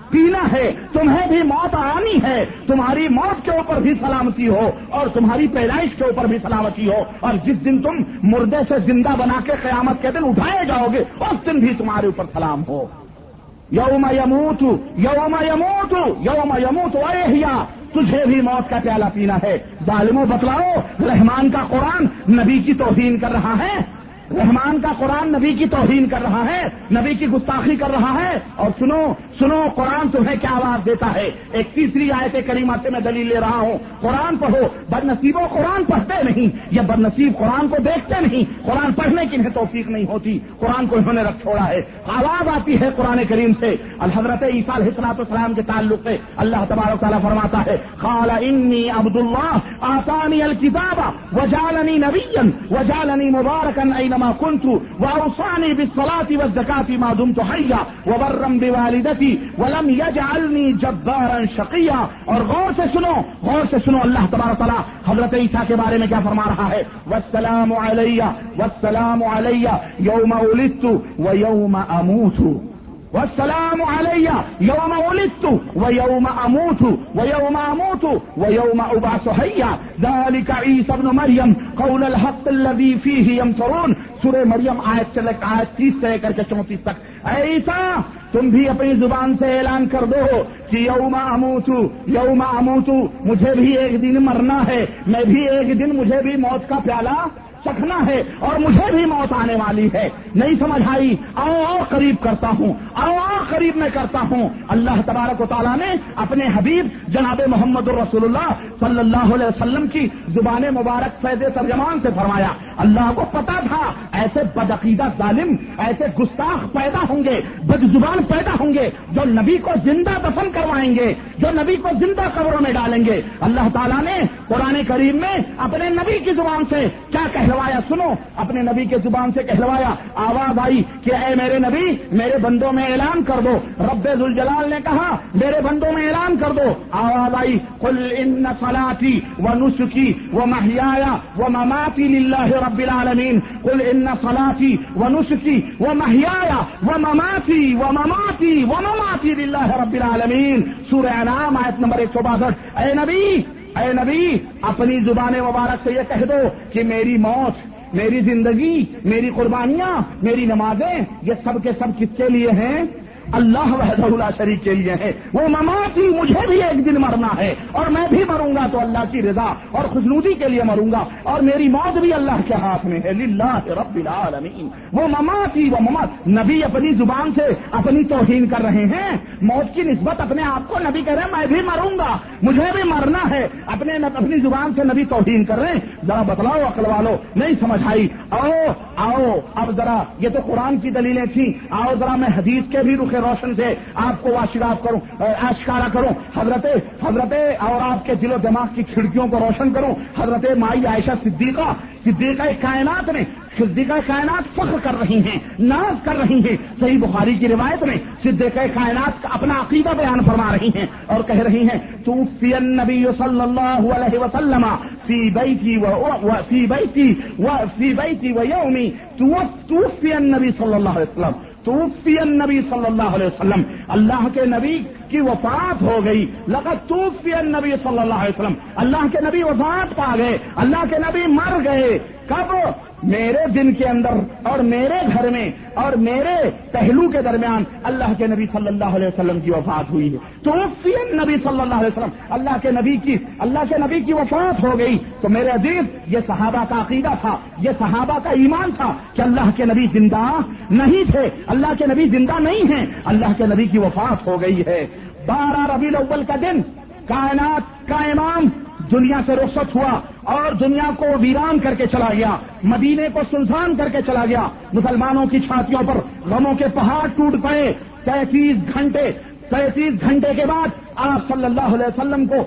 پینا ہے، تمہیں بھی موت آنی ہے، تمہاری موت کے اوپر بھی سلامتی ہو اور تمہاری پیدائش کے اوپر بھی سلامتی ہو، اور جس دن تم مردے سے زندہ بنا کے قیامت کے دن اٹھائے جاؤ گے اس دن بھی تمہارے اوپر سلام ہو۔ یوم یموت یوم یموت یوم یموت اے یحییٰ تجھے بھی موت کا پیالہ پینا ہے۔ ظالموں بتلاؤ، رحمان کا قرآن نبی کی توہین کر رہا ہے، رحمان کا قرآن نبی کی توہین کر رہا ہے، نبی کی گستاخی کر رہا ہے۔ اور سنو قرآن تمہیں کیا آواز دیتا ہے۔ ایک تیسری آیت کریمہ سے میں دلیل لے رہا ہوں، قرآن پڑھو۔ بدنصیبوں قرآن پڑھتے نہیں، یہ بدنصیب قرآن کو دیکھتے نہیں، قرآن پڑھنے کی انہیں توفیق نہیں ہوتی، قرآن کو انہوں نے رکھ چھوڑا ہے۔ آواز آتی ہے قرآن کریم سے حضرت عیسیٰ علیہ السلام کے تعلق سے، اللہ تبارک تعالیٰ فرماتا ہے قال انی عبد اللہ آتانی الکتاب وجعلنی نبیا وجعلنی مبارکا اینما کنت واوصانی بالصلاة والزکاة ما دمت حیا وبرا بوالدتی ولم یجعلنی جبارا شقیا۔ اور غور سے سنو اللہ تبارک تعالیٰ حضرت عیسیٰ کے بارے میں کیا فرما رہا ہے؟ والسلام علی یوم ولدت ویوم اموت، والسلام علی یوم ولدت ویوم اموت ویوم ابعث حیا ذلک عیسی ابن مریم قول الحق الذی فیہ یمترون۔ سورہ مریم آیت 30 سے لے کر کے 34 تک۔ اے عیسیٰ تم بھی اپنی زبان سے اعلان کر دو کہ یوم اموت مجھے بھی ایک دن مرنا ہے، میں بھی ایک دن مجھے بھی موت کا پیالہ چکھنا ہے اور مجھے بھی موت آنے والی ہے۔ نہیں سمجھ آئی؟ آؤ قریب کرتا ہوں، قریب میں کرتا ہوں۔ اللہ تبارک و تعالیٰ نے اپنے حبیب جناب محمد الرسول اللہ صلی اللہ علیہ وسلم کی زبان مبارک فیض ترجمان سے فرمایا، اللہ کو پتا تھا ایسے بدعقیدہ ظالم، ایسے گستاخ پیدا ہوں گے، بد زبان پیدا ہوں گے جو نبی کو زندہ دفن کروائیں گے، جو نبی کو زندہ قبروں میں ڈالیں گے۔ اللہ تعالیٰ نے قرآن کریم میں اپنے نبی کی زبان سے کیا کہلوایا؟ سنو، اپنے نبی کی زبان سے کہلوایا، آواز آئی کہ اے میرے نبی میرے بندوں میں اعلان کر دو۔ رب ذوالجلال نے کہا میرے بندوں میں اعلان کر دو۔ آواز آئی قل ان صلاتی ونسکی ومحیای ومماتی للہ رب العالمین، قل ان صلاتی ونسکی ومحیای ومماتی للہ رب العالمین۔ سورہ انعام آیت نمبر 162۔ اے نبی اپنی زبان مبارک سے یہ کہہ دو کہ میری موت، میری زندگی، میری قربانیاں، میری نمازیں، یہ سب کے سب کس کے لیے ہیں؟ اللہ وحدہ لا شریک کے لیے ہے۔ وہ مماتی مجھے بھی ایک دن مرنا ہے اور میں بھی مروں گا تو اللہ کی رضا اور خوشنودی کے لیے مروں گا، اور میری موت بھی اللہ کے ہاتھ میں ہے، للہ رب العالمین۔ وہ مماتی و ممات، نبی اپنی زبان سے اپنی توہین کر رہے ہیں، موت کی نسبت اپنے آپ کو نبی کہہ رہے ہیں میں بھی مروں گا، مجھے بھی مرنا ہے، اپنی زبان سے نبی توہین کر رہے ہیں۔ ذرا بتلاؤ عقل والو، نہیں سمجھ آئی؟ آؤ اب ذرا، یہ تو قرآن کی دلیلیں تھیں، آؤ ذرا میں حدیث کے بھی رخ روشن سے آپ کو آشکارا کروں، حضرت اور آپ کے دل و دماغ کی کھڑکیوں کو روشن کروں۔ حضرت مائی عائشہ صدیقہ کائنات فخر کر رہی ہیں، ناز کر رہی ہیں۔ صحیح بخاری کی روایت میں صدیقہ کائنات کا اپنا عقیدہ بیان فرما رہی ہیں اور کہہ رہی ہیں توفی النبی صلی اللہ علیہ وسلم فی بیتی و یومی، توفی النبی صلی اللہ علیہ وسلم توفی النبی صلی اللہ علیہ وسلم، اللہ کے نبی کی وفات ہو گئی. لقد توفی النبی صلی اللہ علیہ وسلم، اللہ کے نبی وفات پا گئے، اللہ کے نبی مر گئے. کب؟ میرے دن کے اندر اور میرے گھر میں اور میرے پہلو کے درمیان اللہ کے نبی صلی اللہ علیہ وسلم کی وفات ہوئی ہے. توفی النبی صلی اللہ علیہ وسلم، اللہ کے نبی کی وفات ہو گئی. تو میرے عزیز، یہ صحابہ کا عقیدہ تھا، یہ صحابہ کا ایمان تھا کہ اللہ کے نبی زندہ نہیں تھے، اللہ کے نبی زندہ نہیں ہیں، اللہ کے نبی کی وفات ہو گئی ہے. 12 ربیع الاول کا دن کائنات کا امام دنیا سے رخصت ہوا اور دنیا کو ویران کر کے چلا گیا، مدینے کو سنسان کر کے چلا گیا. مسلمانوں کی چھاتیوں پر غموں کے پہاڑ ٹوٹ پڑے. 33 گھنٹے کے بعد آپ صلی اللہ علیہ وسلم کو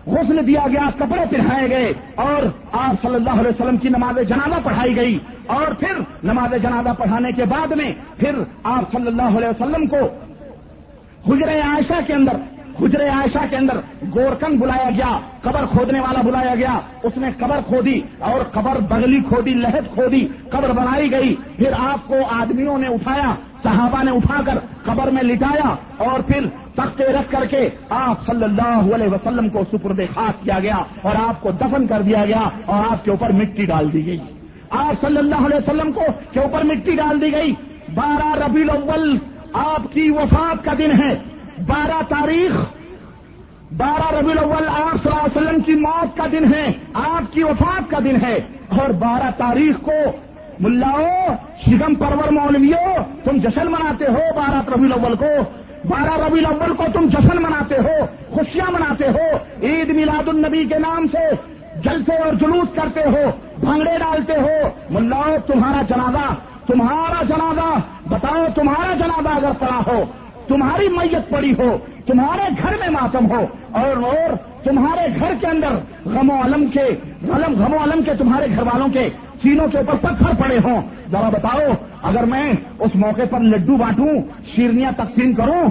غسل دیا گیا، کپڑے پہنائے گئے اور آپ صلی اللہ علیہ وسلم کی نماز جنازہ پڑھائی گئی. اور پھر نماز جنازہ پڑھانے کے بعد میں پھر آپ صلی اللہ علیہ وسلم کو حجرہ عائشہ کے اندر گورکن بلایا گیا، قبر کھودنے والا بلایا گیا. اس نے قبر کھودی اور قبر بغلی کھودی، لحد کھودی، قبر بنائی گئی. پھر آپ کو آدمیوں نے اٹھایا، صحابہ نے اٹھا کر قبر میں لٹایا اور پھر تختے رکھ کر کے آپ صلی اللہ علیہ وسلم کو سپرد خاک کیا گیا اور آپ کو دفن کر دیا گیا اور آپ کے اوپر مٹی ڈال دی گئی. آپ صلی اللہ علیہ وسلم کے اوپر مٹی ڈال دی گئی. 12 ربیع الاول آپ کی وفات کا دن ہے. 12 ربیع الاول آپ صلی اللہ علیہ وسلم کی موت کا دن ہے، آپ کی وفات کا دن ہے. اور 12 تاریخ کو ملاؤ، شگم پرور مولویوں، تم جشن مناتے ہو. 12 ربیع الاول کو 12 ربیع الاول کو تم جشن مناتے ہو، خوشیاں مناتے ہو، عید میلاد النبی کے نام سے جلسے اور جلوس کرتے ہو، بھنگڑے ڈالتے ہو. ملاؤ، تمہارا جنازہ بتاؤ، تمہارا جنازہ اگر پڑا ہو، تمہاری میت پڑی ہو، تمہارے گھر میں ماتم ہو اور تمہارے گھر کے اندر غم و علم کے تمہارے گھر والوں کے سینوں کے اوپر پتھر پڑے ہوں، ذرا بتاؤ، اگر میں اس موقع پر لڈو بانٹوں، شیرنیاں تقسیم کروں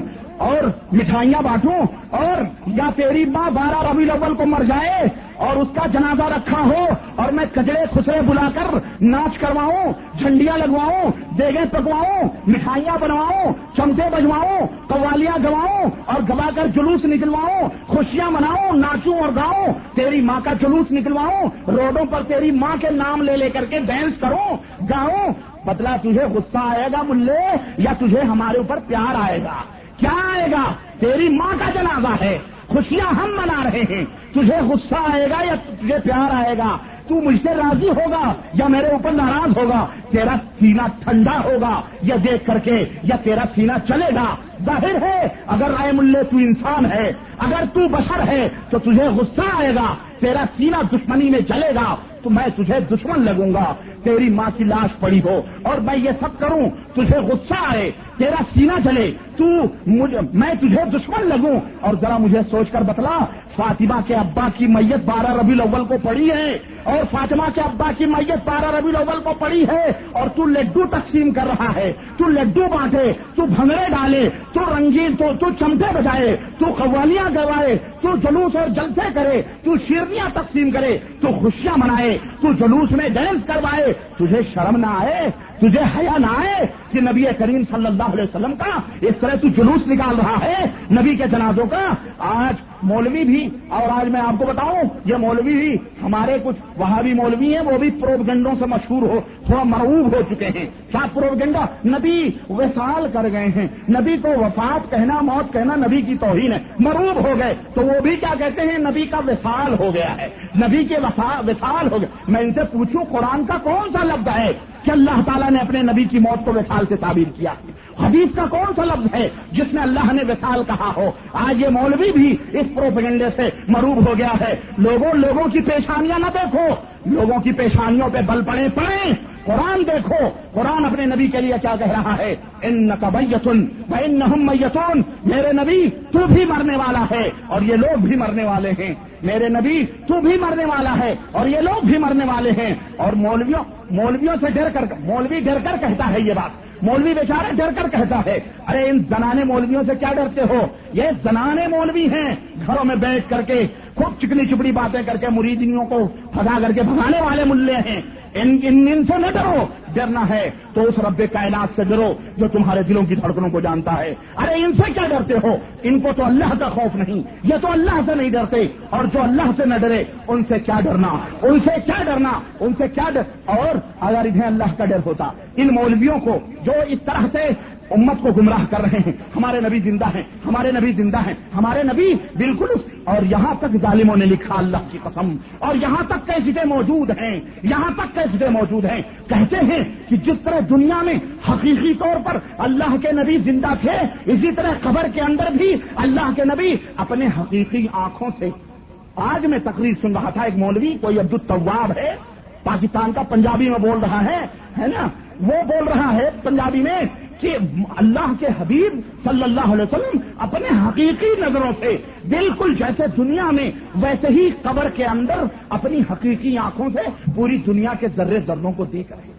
اور مٹھائیاں بانٹوں، اور یا تیری ماں 12 ربیع الاول کو مر جائے اور اس کا جنازہ رکھا ہو اور میں کجڑے خسرے بلا کر ناچ کرواؤں، جھنڈیاں لگواؤں، دیگیں پکواؤں، مٹھائیاں بنواؤں، چمچے بجواؤں، قوالیاں گواؤں اور گوا کر جلوس نکلواؤں، خوشیاں مناؤں، ناچوں اور گاؤں، تیری ماں کا جلوس نکلواؤں، روڈوں پر تیری ماں کے نام لے کر کے ڈانس کروں، گاؤں، بدلا تجھے غصہ آئے گا ملے یا تجھے ہمارے اوپر پیار آئے گا؟ کیا آئے گا؟ تیری ماں کا جنازہ ہے، خوشیاں ہم منا رہے ہیں، تجھے غصہ آئے گا یا تجھے پیار آئے گا؟ تو مجھ سے راضی ہوگا یا میرے اوپر ناراض ہوگا؟ تیرا سینہ ٹھنڈا ہوگا یا دیکھ کر کے یا تیرا سینہ چلے گا؟ ظاہر ہے اگر رائے ملے تو انسان ہے، اگر تو بشر ہے تو تجھے غصہ آئے گا، تیرا سینہ دشمنی میں جلے گا تو میں تجھے دشمن لگوں گا. تیری ماں کی لاش پڑی ہو اور میں یہ سب کروں، تجھے غصہ آئے، تیرا سینہ جلے، میں تجھے دشمن لگوں. اور ذرا مجھے سوچ کر بتلا، فاطمہ کے ابا کی میت 12 ربیع الاول کو پڑی ہے اور فاطمہ کے ابا کی میت 12 ربیع الاول کو پڑی ہے اور تو لڈو تقسیم کر رہا ہے، تو لڈو بانٹے، تو بھنگڑے ڈالے، تو رنگین، تو چمٹے بجائے، تو قوالیاں گوائے، تو جلوس اور جلسے کرے، تو شیرنیاں تقسیم کرے، تو خوشیاں منائے، تو جلوس میں ڈانس کروائے. تجھے شرم نہ آئے؟ تجھے حیا نہ آئے کہ نبی کریم صلی اللہ علیہ وسلم کا اس طرح تو جلوس نکال رہا ہے نبی کے جنازوں کا؟ آج مولوی بھی، اور آج میں آپ کو بتاؤں یہ مولوی بھی، ہمارے کچھ وہابی مولوی ہیں، وہ بھی پروپیگنڈوں سے مشہور ہو، تھوڑا مرعوب ہو چکے ہیں. کیا پروپیگنڈا؟ نبی وصال کر گئے ہیں، نبی کو وفات کہنا، موت کہنا نبی کی توہین ہے، مرعوب ہو گئے. تو وہ بھی کیا کہتے ہیں؟ نبی کا وصال ہو گیا ہے، نبی کے وصال ہو گیا. میں ان سے پوچھوں قرآن کا کون سا لفظ ہے کہ اللہ تعالیٰ نے اپنے نبی کی موت کو وصال سے تعبیر کیا؟ حدیث کا کون سا لفظ ہے جس میں اللہ نے وصال کہا ہو؟ آج یہ مولوی بھی اس پروپیگنڈے سے مرعوب ہو گیا ہے. لوگوں کی پیشانیاں نہ دیکھو، لوگوں کی پیشانیوں پہ بل پڑیں. قرآن دیکھو، قرآن اپنے نبی کے لیے کیا کہہ رہا ہے؟ انک میت وانہم میتون، میرے نبی تو بھی مرنے والا ہے اور یہ لوگ بھی مرنے والے ہیں. میرے نبی تو بھی مرنے والا ہے اور یہ لوگ بھی مرنے والے ہیں. اور مولویوں سے ڈر کر مولوی ڈر کر کہتا ہے یہ بات. مولوی بیچارے ڈر کر کہتا ہے ارے ان زنانے مولویوں سے کیا ڈرتے ہو؟ یہ زنانے مولوی ہیں گھروں میں بیٹھ کر کے خوب چکنی چپڑی باتیں کر کے مریدیوں کو پھنسا کر کے بھگانے والے ملے ہیں. ان سے نہ ڈرو. ڈرنا ہے تو اس رب کائنات سے ڈرو جو تمہارے دلوں کی دھڑکنوں کو جانتا ہے. ارے ان سے کیا ڈرتے ہو؟ ان کو تو اللہ کا خوف نہیں, یہ تو اللہ سے نہیں ڈرتے. اور جو اللہ سے نہ ڈرے ان سے کیا ڈرنا, ان سے کیا ڈرنا, ان سے کیا ڈر. اور اگر انہیں اللہ کا ڈر ہوتا, ان مولویوں کو جو اس طرح سے امت کو گمراہ کر رہے ہیں, ہمارے نبی زندہ ہیں, ہمارے نبی زندہ ہیں, ہمارے نبی بالکل. اور یہاں تک ظالموں نے لکھا اللہ کی قسم, اور یہاں تک کیسٹیں موجود ہیں, یہاں تک کیسٹیں موجود ہیں, کہتے ہیں کہ جس طرح دنیا میں حقیقی طور پر اللہ کے نبی زندہ تھے, اسی طرح قبر کے اندر بھی اللہ کے نبی اپنے حقیقی آنکھوں سے. آج میں تقریر سن رہا تھا, ایک مولوی کوئی عبدالتواب ہے, پاکستان کا, پنجابی میں بول رہا ہے نا, وہ بول رہا ہے پنجابی میں کہ اللہ کے حبیب صلی اللہ علیہ وسلم اپنے حقیقی نظروں سے بالکل جیسے دنیا میں ویسے ہی قبر کے اندر اپنی حقیقی آنکھوں سے پوری دنیا کے ذرے ذروں کو دیکھ رہے ہیں.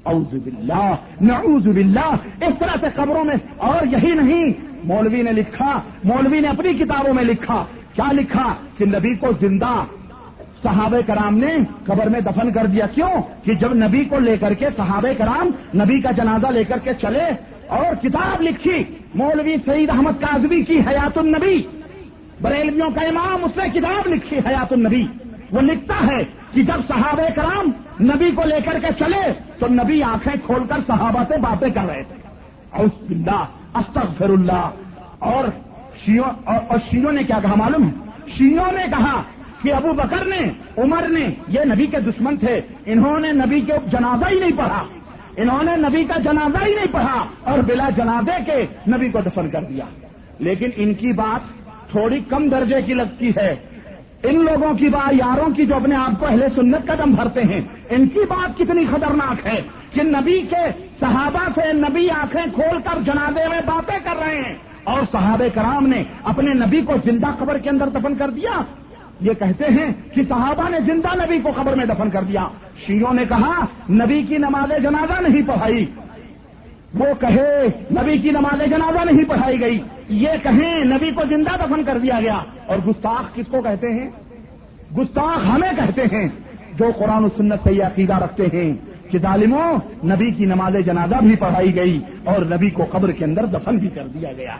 اعوذ باللہ, نعوذ باللہ, اس طرح سے قبروں میں. اور یہی نہیں, مولوی نے لکھا, مولوی نے اپنی کتابوں میں لکھا, کیا لکھا کہ نبی کو زندہ صحابہ کرام نے قبر میں دفن کر دیا. کیوں کہ جب نبی کو لے کر کے صحابہ کرام نبی کا جنازہ لے کر کے چلے, اور کتاب لکھی مولوی سعید احمد کاظمی کی حیات النبی, بریلویوں کا امام, اس نے کتاب لکھی حیات النبی. وہ لکھتا ہے کہ جب صحابہ کرام نبی کو لے کر کے چلے تو نبی آنکھیں کھول کر صحابہ سے باتیں کر رہے تھے. اعوذ باللہ, استغفر اللہ. اور شیعوں نے کیا کہا معلوم ہے؟ شیعوں نے کہا کہ ابو بکر نے, عمر نے, یہ نبی کے دشمن تھے, انہوں نے نبی کے جنازہ ہی نہیں پڑھا, انہوں نے نبی کا جنازہ ہی نہیں پڑھا اور بلا جنازے کے نبی کو دفن کر دیا. لیکن ان کی بات تھوڑی کم درجے کی لگتی ہے. ان لوگوں کی بات, یاروں کی جو اپنے آپ کو اہل سنت کا دم بھرتے ہیں, ان کی بات کتنی خطرناک ہے کہ نبی کے صحابہ سے نبی آنکھیں کھول کر جنازے میں باتیں کر رہے ہیں, اور صحابہ کرام نے اپنے نبی کو زندہ قبر کے اندر دفن کر دیا. یہ کہتے ہیں کہ صحابہ نے زندہ نبی کو قبر میں دفن کر دیا. شیعوں نے کہا نبی کی نماز جنازہ نہیں پڑھائی, وہ کہے نبی کی نماز جنازہ نہیں پڑھائی گئی, یہ کہیں نبی کو زندہ دفن کر دیا گیا. اور گستاخ کس کو کہتے ہیں؟ گستاخ ہمیں کہتے ہیں جو قرآن و سنت سے یہ عقیدہ رکھتے ہیں کہ ظالموں نبی کی نماز جنازہ بھی پڑھائی گئی اور نبی کو قبر کے اندر دفن بھی کر دیا گیا.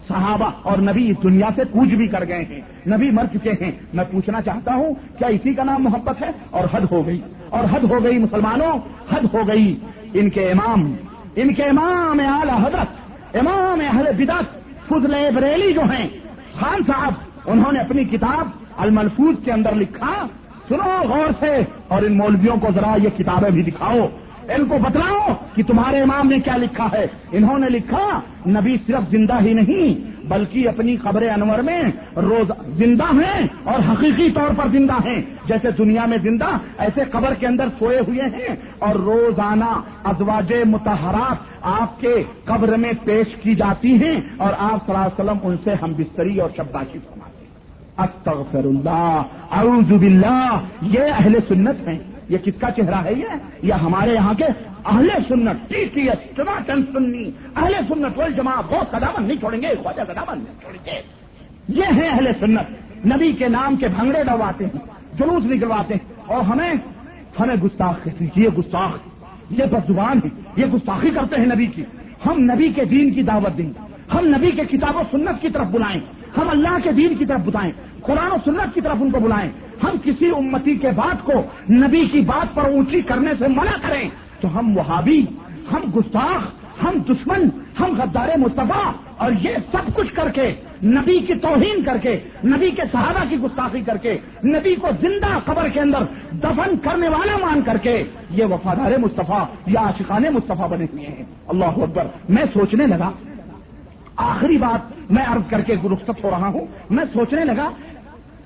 صحابہ اور نبی اس دنیا سے کوچ بھی کر گئے ہیں, نبی مر چکے ہیں. میں پوچھنا چاہتا ہوں کیا اسی کا نام محبت ہے؟ اور حد ہو گئی, اور حد ہو گئی مسلمانوں, حد ہو گئی. ان کے امام اعلی حضرت امام اہل بدعت فضل بریلی جو ہیں خان صاحب, انہوں نے اپنی کتاب الملفوظ کے اندر لکھا, سنو غور سے, اور ان مولویوں کو ذرا یہ کتابیں بھی دکھاؤ, ان کو بتلاؤ کہ تمہارے امام نے کیا لکھا ہے. انہوں نے لکھا نبی صرف زندہ ہی نہیں بلکہ اپنی قبر انور میں روز زندہ ہیں اور حقیقی طور پر زندہ ہیں. جیسے دنیا میں زندہ ایسے قبر کے اندر سوئے ہوئے ہیں, اور روزانہ ازواج مطہرات آپ کے قبر میں پیش کی جاتی ہیں اور آپ صلی اللہ علیہ وسلم ان سے ہم بستری اور شباشی فرماتے ہیں. استغفر اللہ, اعوذ باللہ. یہ اہل سنت ہیں. یہ کس کا چہرہ ہے؟ یہ ہمارے یہاں کے اہل سنت, ٹی ٹی ایس, ٹماٹن سنی اہل سنت والجماعت, بہت قدامت نہیں چھوڑیں گے, خواجہ قدامت نہیں چھوڑیں گے. یہ ہیں اہل سنت. نبی کے نام کے بھنگڑے ڈلواتے ہیں, جلوس نکلواتے ہیں, اور ہمیں گستاخ کہتے ہیں. یہ گستاخ, یہ بدزبان ہے, یہ گستاخی کرتے ہیں نبی کی. ہم نبی کے دین کی دعوت دیں, ہم نبی کے کتاب و سنت کی طرف بلائیں, ہم اللہ کے دین کی طرف بتائیں, قرآن و سنت کی طرف ان کو بلائیں. ہم کسی امتی کے بات کو نبی کی بات پر اونچی کرنے سے منع کریں تو ہم وہابی, ہم گستاخ, ہم دشمن, ہم غدار مصطفیٰ, اور یہ سب کچھ کر کے نبی کی توہین کر کے, نبی کے صحابہ کی گستاخی کر کے, نبی کو زندہ قبر کے اندر دفن کرنے والا مان کر کے یہ وفادار مصطفیٰ یا عاشقان مصطفیٰ بنے ہوئے ہیں. اللہ اکبر. میں سوچنے لگا, آخری بات میں عرض کر کے رخصت ہو رہا ہوں, میں سوچنے لگا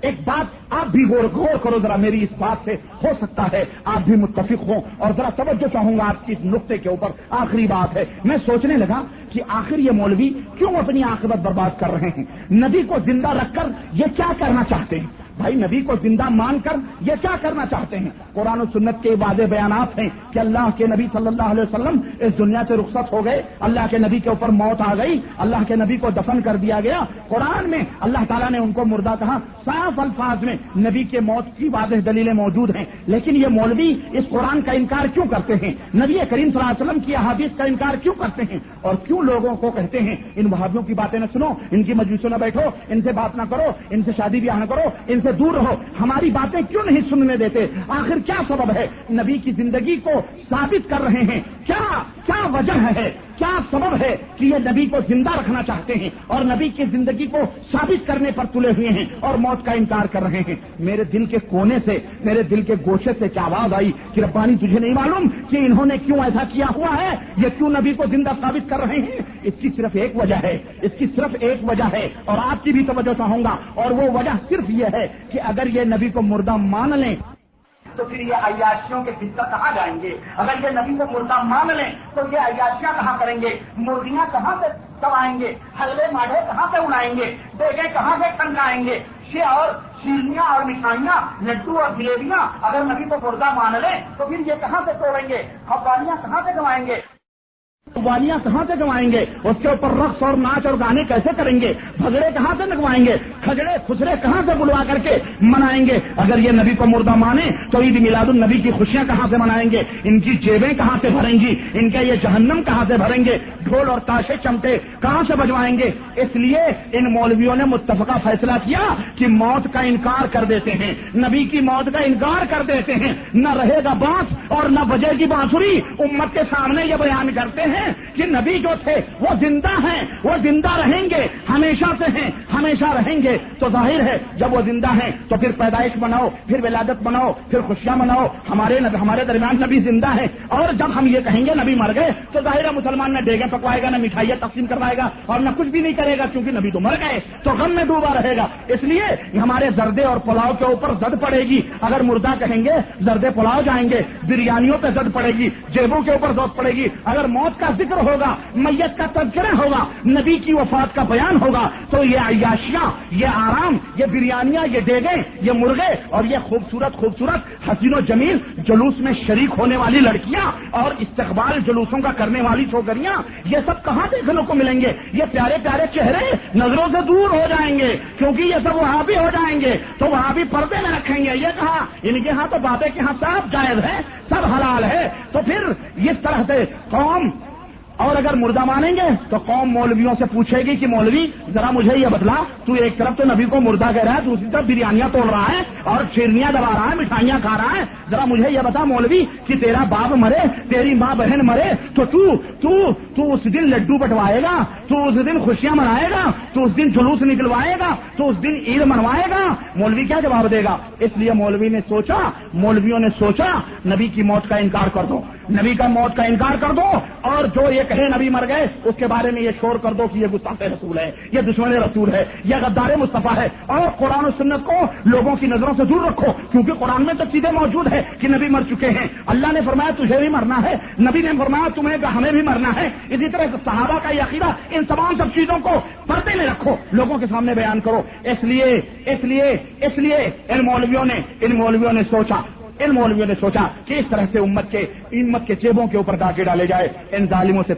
ایک بات, آپ بھی غور کرو ذرا میری اس بات سے, ہو سکتا ہے آپ بھی متفق ہوں, اور ذرا توجہ چاہوں گا آپ کی اس نقطے کے اوپر. آخری بات ہے, میں سوچنے لگا کہ آخر یہ مولوی کیوں اپنی عاقبت برباد کر رہے ہیں؟ نبی کو زندہ رکھ کر یہ کیا کرنا چاہتے ہیں؟ بھائی نبی کو زندہ مان کر یہ کیا کرنا چاہتے ہیں؟ قرآن و سنت کے واضح بیانات ہیں کہ اللہ کے نبی صلی اللہ علیہ وسلم اس دنیا سے رخصت ہو گئے، اللہ کے نبی کے اوپر موت آ گئی، اللہ کے نبی کو دفن کر دیا گیا۔ قرآن میں اللہ تعالیٰ نے ان کو مردہ کہا، صاف الفاظ میں نبی کے موت کی واضح دلیلیں موجود ہیں، لیکن یہ مولوی اس قرآن کا انکار کیوں کرتے ہیں؟ نبی کریم صلی اللہ علیہ وسلم کی احادیث کا انکار کیوں کرتے ہیں؟ اور کیوں لوگوں کو کہتے ہیں ان وہابیوں کی باتیں نہ سنو، ان کی مجلسوں نہ بیٹھو، ان سے بات نہ کرو، ان سے شادی بیاہ نہ کرو، ان سے دور رہو؟ ہماری باتیں کیوں نہیں سننے دیتے؟ آخر کیا سبب ہے؟ نبی کی زندگی کو ثابت کر رہے ہیں، کیا وجہ ہے، کیا سبب ہے کہ یہ نبی کو زندہ رکھنا چاہتے ہیں اور نبی کی زندگی کو ثابت کرنے پر تلے ہوئے ہیں اور موت کا انکار کر رہے ہیں؟ میرے دل کے کونے سے، میرے دل کے گوشے سے کیا آواز آئی کہ ربانی تجھے نہیں معلوم کہ انہوں نے کیوں ایسا کیا ہوا ہے؟ یہ کیوں نبی کو زندہ ثابت کر رہے ہیں؟ اس کی صرف ایک وجہ ہے، اس کی صرف ایک وجہ ہے، اور آپ کی بھی توجہ چاہوں گا، اور وہ وجہ صرف یہ ہے کہ اگر یہ نبی کو مردہ مان لیں تو پھر یہ عیاشیوں کے بستر کہاں جائیں گے؟ اگر یہ نبی کو مردہ مان لیں تو یہ عیاشیاں کہاں کریں گے؟ مرغیاں کہاں سے چبائیں گے؟ حلوے ماڈھے کہاں سے اڑائیں گے؟ دیگیں کہاں سے ٹنکائیں گے؟ اور شیرنیاں اور مٹھائیاں، لڈو اور جلیبیاں اگر نبی کو مردہ مان لیں تو پھر یہ کہاں سے توڑیں گے؟ قوالیاں کہاں سے گوائیں گے؟ قوالیاں کہاں سے گوائیں گے؟ اس کے اوپر رقص اور ناچ اور گانے کیسے کریں گے؟ بھگڑے کہاں سے نگوائیں گے؟ کھجڑے خسرے کہاں سے بلوا کر کے منائیں گے؟ اگر یہ نبی کو مردہ مانے تو عید میلاد النبی کی خوشیاں کہاں سے منائیں گے؟ ان کی جیبیں کہاں سے بھریں گی؟ ان کا یہ جہنم کہاں سے بھریں گے؟ ڈھول اور تاشے چمٹے کہاں سے بجوائیں گے؟ اس لیے ان مولویوں نے متفقہ فیصلہ کیا کہ موت کا انکار کر دیتے ہیں، نبی کی موت کا انکار کر دیتے ہیں، نہ رہے گا بانس اور نہ بجے گی بانسری۔ امت کے سامنے یہ بیان کرتے ہیں کہ نبی جو تھے وہ زندہ ہیں، وہ زندہ رہیں گے، ہمیشہ سے ہیں، ہمیشہ رہیں گے۔ تو ظاہر ہے جب وہ زندہ ہیں تو پھر پیدائش مناؤ، پھر ولادت مناؤ، پھر خوشیاں مناؤ، ہمارے درمیان نبی زندہ ہے۔ اور جب ہم یہ کہیں گے نبی مر گئے تو ظاہر ہے مسلمان نہ ڈیگیں پکوائے گا، نہ مٹھائیاں تقسیم کروائے گا، اور نہ کچھ بھی نہیں کرے گا، کیونکہ نبی تو مر گئے، تو غم میں ڈوبا رہے گا۔ اس لیے ہمارے زردے اور پلاؤ کے اوپر زد پڑے گی، اگر مردہ کہیں گے زردے پلاؤ جائیں گے، بریانیوں پہ زد پڑے گی، جیبوں کے اوپر زد پڑے گی۔ اگر موت کا ذکر ہوگا، میت کا تذکرہ ہوگا، نبی کی وفات کا بیان ہوگا، تو یہ عیاشیاں، یہ آرام، یہ بریانیاں، یہ دیگیں، یہ مرغے اور یہ خوبصورت حسین و جمیل جلوس میں شریک ہونے والی لڑکیاں اور استقبال جلوسوں کا کرنے والی چھوکریاں، یہ سب کہاں دیکھنے کو ملیں گے؟ یہ پیارے پیارے چہرے نظروں سے دور ہو جائیں گے، کیونکہ یہ سب وہاں بھی ہو جائیں گے، تو وہاں بھی پردے میں رکھیں گے۔ یہ کہا ان کے ہاں تو بابے کے ہاں سب جائز ہے، سب حلال ہے، تو پھر اس طرح سے قوم، اور اگر مردہ مانیں گے تو قوم مولویوں سے پوچھے گی کہ مولوی ذرا مجھے یہ بتلا، تو ایک طرف تو نبی کو مردہ کہہ رہا ہے، دوسری طرف بریانیاں توڑ رہا ہے اور شیرنیاں دبا رہا ہے، مٹھائیاں کھا رہا ہے، ذرا مجھے یہ بتا مولوی کہ تیرا باپ مرے، تیری ماں بہن مرے تو تو اس دن لڈو بٹوائے گا، تو اس دن خوشیاں منائے گا، تو اس دن جلوس نکلوائے گا، تو اس دن عید منوائے گا؟ مولوی کیا جواب دے گا؟ اس لیے مولویوں نے سوچا نبی کی موت کا انکار کر دو، نبی کا موت کا انکار کر دو، اور جو یہ کہے نبی مر گئے اس کے بارے میں یہ شور کر دو کہ یہ گستاخ رسول ہے، یہ دشمن رسول ہے، یہ غدار مصطفیٰ ہے، اور قرآن و سنت کو لوگوں کی نظروں سے دور رکھو، کیونکہ قرآن میں تو چیزیں موجود ہے کہ نبی مر چکے ہیں، اللہ نے فرمایا تجھے بھی مرنا ہے، نبی نے فرمایا ہمیں بھی مرنا ہے، اسی طرح سے صحابہ کا یہ عقیدہ، ان تمام سب چیزوں کو پردے میں رکھو، لوگوں کے سامنے بیان کرو۔ اس لیے ان مولویوں نے سوچا کہ اس طرح سے امت کے جیبوں کے اوپر ڈاکے ڈالے جائے۔ ان ظالموں سے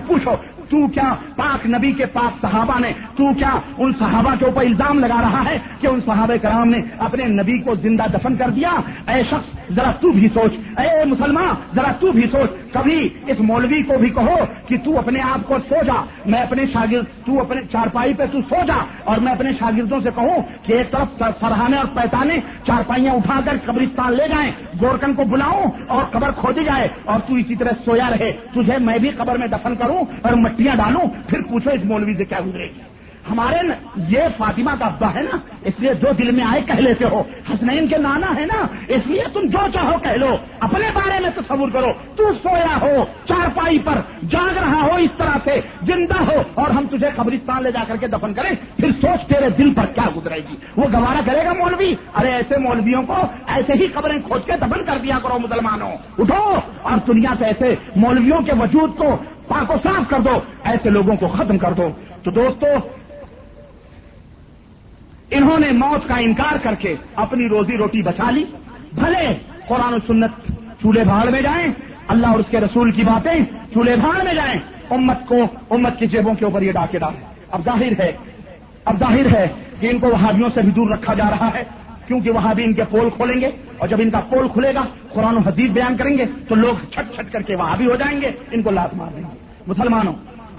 پوچھو تو کیا پاک نبی کے پاک صحابہ نے، تو کیا ان صحابہ کے اوپر الزام لگا رہا ہے کہ ان صحابہ کرام نے اپنے نبی کو زندہ دفن کر دیا؟ اے شخص ذرا تو بھی سوچ، اے مسلمان ذرا تو بھی سوچ، کبھی اس مولوی کو بھی کہو کہ تو اپنے آپ کو سو جا، میں اپنے شاگرد، تو اپنے چارپائی پہ تو سو جا، اور میں اپنے شاگردوں سے کہوں کہ ایک طرف سرہانے اور پیتانے چارپائیاں اٹھا کر قبرستان لے جائیں، گورکن کو بلاؤں اور قبر کھودی جائے، اور تو اسی طرح سویا رہے، تجھے میں بھی قبر میں دفن کروں اور مٹیاں ڈالوں، پھر پوچھو اس مولوی سے کیا گزرے گی؟ ہمارے یہ فاطمہ کا ابا ہے نا، اس لیے جو دل میں آئے کہہ لیتے ہو، حسنین کے نانا ہے نا، اس لیے تم جو چاہو کہہ لو، اپنے بارے میں تصور کرو، تو سویا ہو چارپائی پر، جاگ رہا ہو اس طرح سے، زندہ ہو، اور ہم تجھے قبرستان لے جا کر کے دفن کریں، پھر سوچ تیرے دل پر کیا گزرے گی؟ وہ گوارا کرے گا مولوی؟ ارے ایسے مولویوں کو ایسے ہی قبریں کھود کے دفن کر دیا کرو مسلمانوں، اٹھو اور دنیا سے ایسے مولویوں کے وجود کو پاک و صاف کر دو، ایسے لوگوں کو ختم کر دو۔ تو دوستو انہوں نے موت کا انکار کر کے اپنی روزی روٹی بچا لی. بھلے قرآن و سنت چولہے بھاڑ میں جائیں, اللہ اور اس کے رسول کی باتیں چولہے بھاڑ میں جائیں, امت کی جیبوں کے اوپر یہ ڈاکے ڈالیں. اب ظاہر ہے کہ ان کو وہابیوں سے بھی دور رکھا جا رہا ہے, کیونکہ وہابی ان کے پول کھولیں گے, اور جب ان کا پول کھلے گا قرآن و حدیث بیان کریں گے تو لوگ چھٹ چھٹ کر کے وہابی ہو جائیں گے, ان کو لات مار دیں گے. مسلمانوں,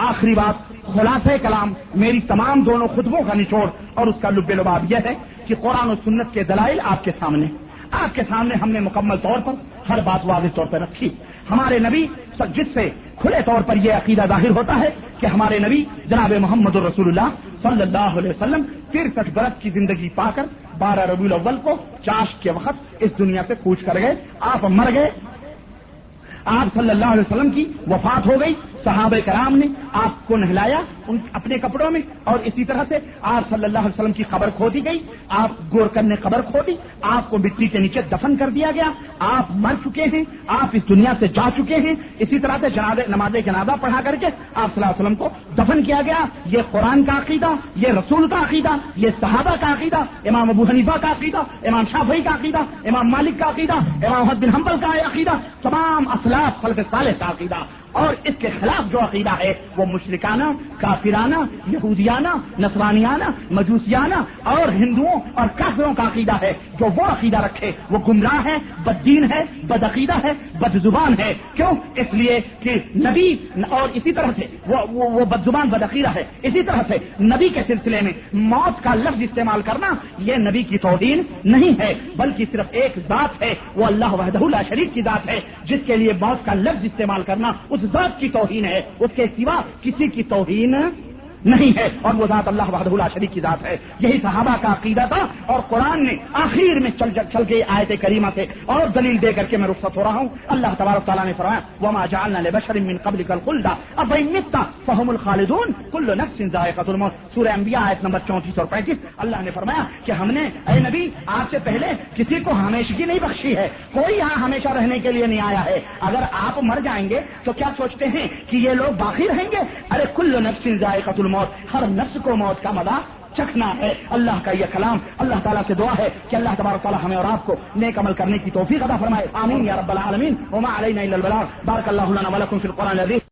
آخری بات, خلاصہ کلام, میری تمام دونوں خطبوں کا نچوڑ اور اس کا لب لباب یہ ہے کہ قرآن و سنت کے دلائل آپ کے سامنے ہم نے مکمل طور پر ہر بات واضح طور پر رکھی. ہمارے نبی جس سے کھلے طور پر یہ عقیدہ ظاہر ہوتا ہے کہ ہمارے نبی جناب محمد الرسول اللہ صلی اللہ علیہ وسلم 63 برس کی زندگی پا کر 12 ربیع الاول کو چاشت کے وقت اس دنیا سے کوچ کر گئے. آپ مر گئے, آپ صلی اللہ علیہ وسلم کی وفات ہو گئی. صحابہ کرام نے آپ کو نہلایا اپنے کپڑوں میں, اور اسی طرح سے آپ صلی اللہ علیہ وسلم کی قبر کھودی گئی. آپ گورکن نے قبر کھودی, آپ کو مٹی کے نیچے دفن کر دیا گیا. آپ مر چکے ہیں, آپ اس دنیا سے جا چکے ہیں. اسی طرح سے نماز جنازہ پڑھا کر کے آپ صلی اللہ علیہ وسلم کو دفن کیا گیا. یہ قرآن کا عقیدہ, یہ رسول کا عقیدہ, یہ صحابہ کا عقیدہ, امام ابو حنیفہ کا عقیدہ, امام شافعی کا عقیدہ, امام مالک کا عقیدہ, امام احمد بن حنبل کا عقیدہ, تمام اسلاف سلف صالح کا عقیدہ. اور اس کے خلاف جو عقیدہ ہے وہ مشرکانہ, کافرانہ, یہودیانہ, نصرانیانہ, مجوسیانہ اور ہندوؤں اور کافروں کا عقیدہ ہے. جو وہ عقیدہ رکھے وہ گمراہ ہے, بددین ہے, بدعقیدہ ہے, بد زبان ہے. کیوں؟ اس لیے کہ نبی, اور اسی طرح سے وہ بد زبان بدعقیدہ ہے. اسی طرح سے نبی کے سلسلے میں موت کا لفظ استعمال کرنا یہ نبی کی توہین نہیں ہے, بلکہ صرف ایک ذات ہے, وہ اللہ وحدہ لا شریک کی ذات ہے, جس کے لیے موت کا لفظ استعمال کرنا اس ذات کی توہین ہے, اس کے سوا کسی کی توہین نہیں ہے, اور وہ ذات اللہ وحدہ لا شریک کی ذات ہے. یہی صحابہ کا عقیدہ تھا, اور قرآن نے آخر میں چل کے آیت کریمہ سے اور دلیل دے کر کے میں رخصت ہو رہا ہوں. اللہ تبارک تعالیٰ نے فرمایا وما جعلنا لبشر من قبلک الخلد افإن مت فهم الخالدون كل نفس ذائقۃ الموت. سورہ انبیاء آیت نمبر 34 اور 35. اللہ نے فرمایا کہ ہم نے اے نبی آپ سے پہلے کسی کو ہمیشگی نہیں بخشی ہے, کوئی یہاں ہمیشہ رہنے کے لیے نہیں آیا ہے. اگر آپ مر جائیں گے تو کیا سوچتے ہیں کہ یہ لوگ باقی رہیں گے؟ ارے کل نفس ذائقۃ الموت, ہر نفس کو موت کا مزہ چکھنا ہے. اللہ کا یہ کلام, اللہ تعالیٰ سے دعا ہے کہ اللہ تبارک تعالیٰ ہمیں اور آپ کو نیک عمل کرنے کی توفیق عطا فرمائے. آمین یا رب العالمین. وما علینا الا البلاغ. بارک اللہ لنا ولکم فی القرآن العظیم.